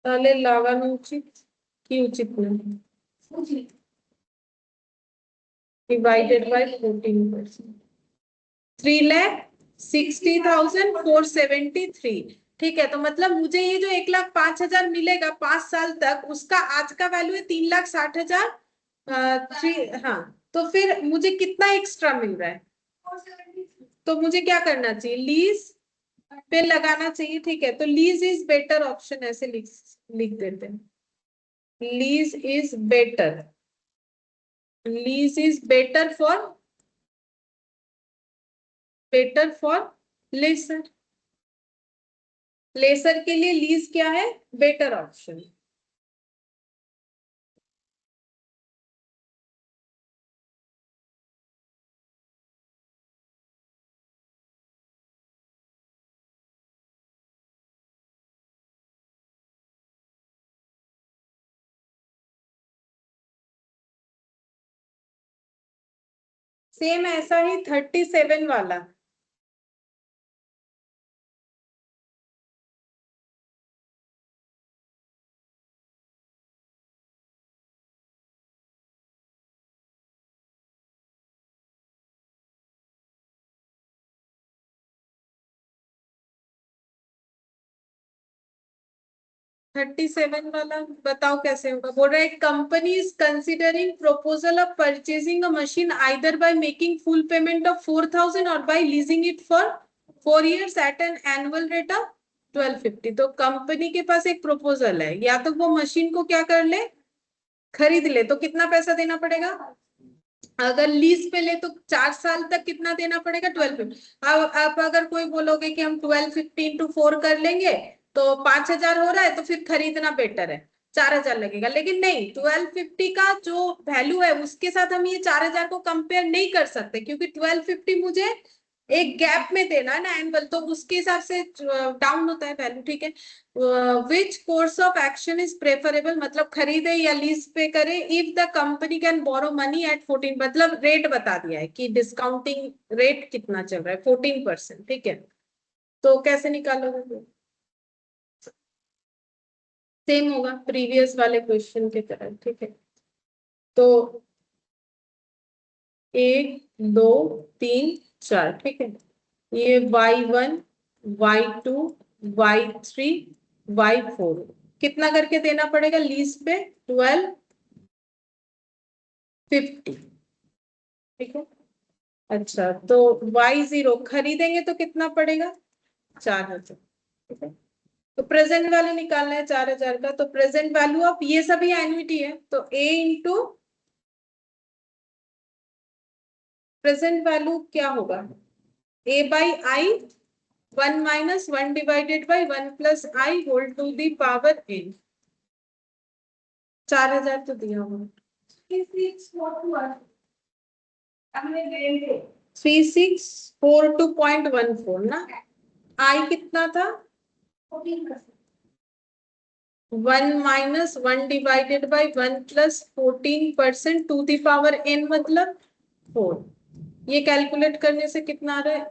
তাহলে লাগানো উচিত কি উচিত না, डिवाइडेड बाई 14%, 3,60,473। ठीक है, तो मतलब मुझे ये जो 1,05,000 मिलेगा 5 साल तक, उसका आज का वैल्यू है 3,60,000। हाँ, तो फिर मुझे कितना एक्स्ट्रा मिल रहा है, तो मुझे क्या करना चाहिए, लीज पे लगाना चाहिए। ठीक है, तो लीज इज बेटर ऑप्शन, ऐसे लिख लिख देते हैं, lease is better, lease is better for lessor, lessor के लिए लीज क्या है, बेटर ऑप्शन। सेम ऐसा ही 37 वाला, थर्टी सेवन वाला बताओ कैसे होगा। बोल रहा है company is considering proposal of purchasing a machine either by making full payment of 4,000 और by leasing it for 4 years at an annual rate of 1250। तो कंपनी के पास एक प्रपोजल है, या तो वो मशीन को क्या कर ले, खरीद ले, तो कितना पैसा देना पड़ेगा, अगर लीज पे ले तो 4 साल तक कितना देना पड़ेगा, 1250। अब अगर कोई बोलोगे कि हम 1250 इंटू 4 कर लेंगे तो 5,000 हो रहा है, तो फिर खरीदना बेटर है, 4,000 लगेगा। लेकिन नहीं, 1250 का जो वैल्यू है उसके साथ हम ये 4,000 को कंपेयर नहीं कर सकते, क्योंकि 1250 मुझे एक गैप में देना है ना एनुअल, तो उसके हिसाब से डाउन होता है वैल्यू। ठीक है, which course of action is preferable, मतलब खरीदे या लीज पे करे, if the company can borrow money at 14, मतलब रेट बता दिया है कि डिस्काउंटिंग रेट कितना चल रहा है, 14%। ठीक है, तो कैसे निकालोगे, सेम होगा प्रीवियस वाले क्वेश्चन की तरह। ठीक है, तो 1 2 3 4, ठीक है, ये Y1 Y2 Y3 Y4 कितना करके देना पड़ेगा लीज पे, 1250। ठीक है, अच्छा तो Y0 खरीदेंगे तो कितना पड़ेगा, 4,000। ठीक है, तो प्रेजेंट वैल्यू निकालना है 4,000 का, तो प्रेजेंट वैल्यू ऑफ ये सभी एन्युटी है, तो A इंटू प्रेजेंट वैल्यू क्या होगा, A by i, 1 - 1 divided by 1 plus i whole to the power n। 4,000 तो दिया हुआ, 3642.14 ना। आई कितना था, 1 minus 1 divided by 1 plus 14% to the power n मतलब 4। ये कैलकुलेट करने से कितना आ रहा है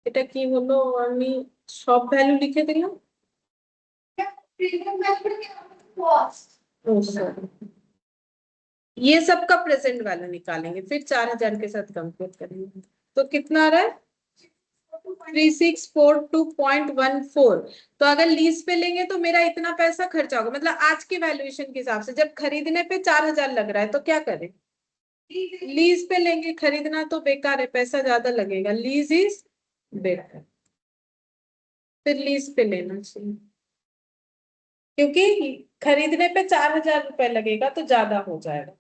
এটা কি হলো আমি সব ভ্যালু লিখে দিলাম ये सब का प्रेजेंट वैल्यू निकालेंगे फिर 4000 के साथ कंपेयर करेंगे तो कितना आ रहा है 3642.14। तो अगर लीज पे लेंगे तो मेरा इतना पैसा खर्चा होगा मतलब आज के वैल्यूएशन के हिसाब से जब खरीदने पे 4000 लग रहा है तो क्या करें लीज पे लेंगे खरीदना तो बेकार है पैसा ज्यादा लगेगा लीज इज बेटर फिर लीज पे लेना चाहिए क्योंकि खरीदने पे 4000 रुपए लगेगा तो ज्यादा हो जाएगा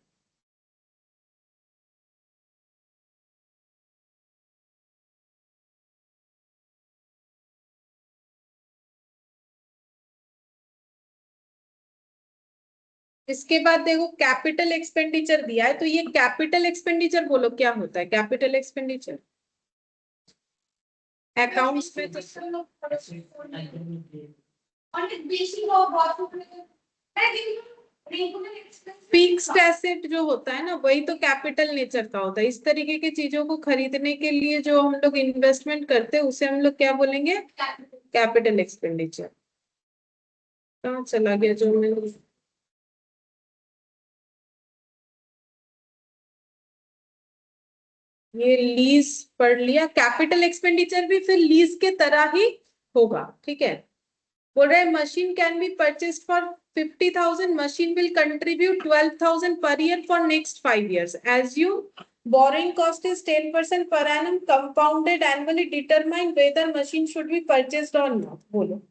इसके बाद देखो कैपिटल एक्सपेंडिचर दिया है तो ये कैपिटल एक्सपेंडिचर बोलो क्या होता है कैपिटल एक्सपेंडिचर अकाउंट्स में तो फिक्स्ड एसेट जो होता है ना वही तो कैपिटल नेचर का होता है इस तरीके की चीजों को खरीदने के लिए जो हम लोग इन्वेस्टमेंट करते हैं उसे हम लोग क्या बोलेंगे कैपिटल एक्सपेंडिचर कहाँ चला गया जो मैंने ये लीज पढ़ लिया कैपिटल एक्सपेंडिचर भी फिर लीज के तरह ही होगा ठीक है बोल रहे machine can be purchased for 50,000 machine will contribute 12,000 per year for next 5 years as you borrowing cost is 10% per annum compounded annually determine whether machine should be purchased or not बोलो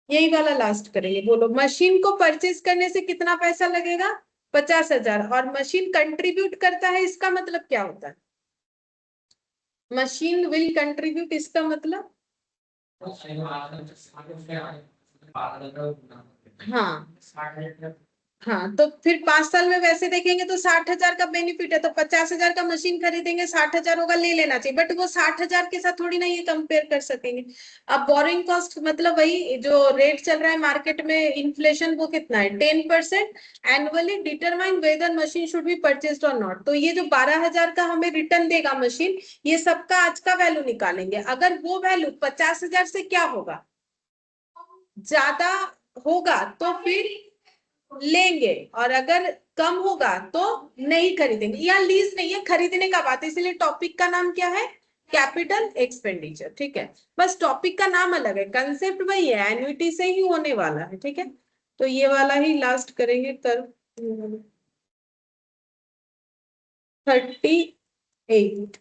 यही वाला लास्ट करेंगे बोलो machine को purchase करने से कितना पैसा लगेगा 50,000 और मशीन कंट्रीब्यूट करता है इसका मतलब क्या होता है मशीन विल कंट्रीब्यूट इसका मतलब हाँ हाँ तो फिर 5 साल में वैसे देखेंगे तो 60,000 का बेनिफिट है तो 50,000 का मशीन खरीदेंगे 60,000 होगा ले लेना चाहिए बट वो 60,000 के साथ थोड़ी ना ये कंपेयर कर सकेंगे अब बोरिंग कॉस्ट मतलब वही जो रेट चल रहा है मार्केट में इन्फ्लेशन वो कितना है 10% annually determine whether machine should be purchased और नॉट तो ये जो 12,000 का हमें रिटर्न देगा मशीन ये सबका आज का वैल्यू निकालेंगे अगर वो वैल्यू 50,000 से क्या होगा ज्यादा होगा तो फिर लेंगे और अगर कम होगा तो नहीं खरीदेंगे या लीज नहीं है खरीदने का बात है इसलिए टॉपिक का नाम क्या है कैपिटल एक्सपेंडिचर ठीक है बस टॉपिक का नाम अलग है कंसेप्ट वही है एन्युटी से ही होने वाला है ठीक है तो ये वाला ही लास्ट करेंगे तर 38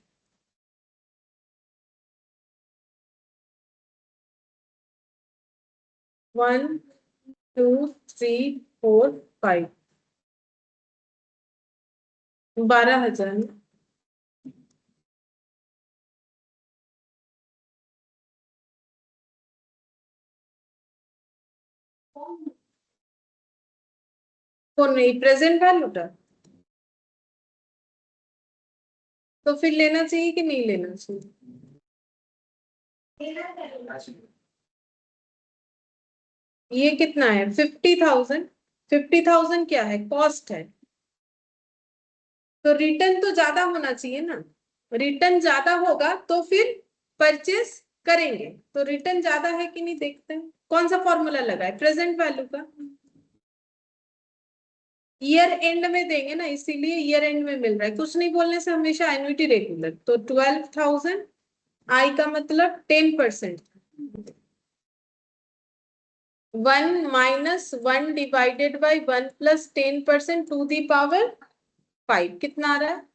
1 2 3 4 5 12,000 तो नहीं प्रेजेंट वैल्यू था तो फिर लेना चाहिए कि नहीं लेना चाहिए ये कितना है 50,000 50,000 क्या है कॉस्ट है तो रिटर्न तो ज्यादा होना चाहिए ना रिटर्न ज्यादा होगा तो फिर परचेस करेंगे तो रिटर्न ज्यादा है कि नहीं देखते हैं कौन सा फॉर्मूला लगा है प्रेजेंट वैल्यू का ईयर एंड में देंगे ना इसीलिए ईयर एंड में मिल रहा है कुछ नहीं बोलने से हमेशा एन्युटी रेगुलर तो 12,000 आई का मतलब 10% 1 minus 1 divided by 1 plus 10% to the power 5 कितना आ रहा है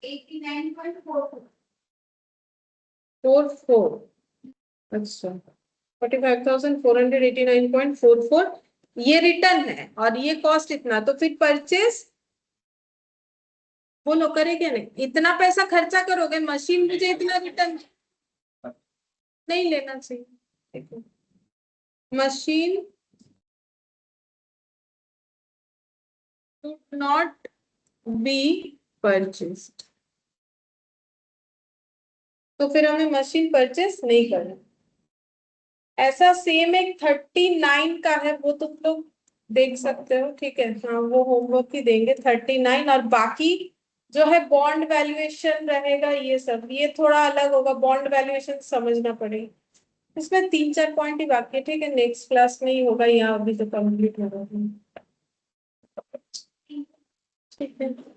89.44 अच्छा 45,489.44 ये रिटर्न है और ये कॉस्ट इतना तो फिर परचेस बोलो करे क्या नहीं इतना पैसा खर्चा करोगे मशीन मुझे इतना रिटर्न नहीं लेना चाहिए machine should not be purchased तो फिर हमें मशीन परचेस नहीं करना। ऐसा सेम एक 39 का है, वो तुम लोग देख सकते हो, ठीक है, हाँ वो होमवर्क ही देंगे 39। और बाकी जो है बॉन्ड वैल्यूएशन रहेगा, ये सब ये थोड़ा अलग होगा, बॉन्ड वैल्यूएशन समझना पड़ेगा। इसमें 3-4 पॉइंट ही बाकी है, ठीक है, नेक्स्ट क्लास में ही होगा, यहाँ अभी तो कंप्लीट होगा। ठीक है।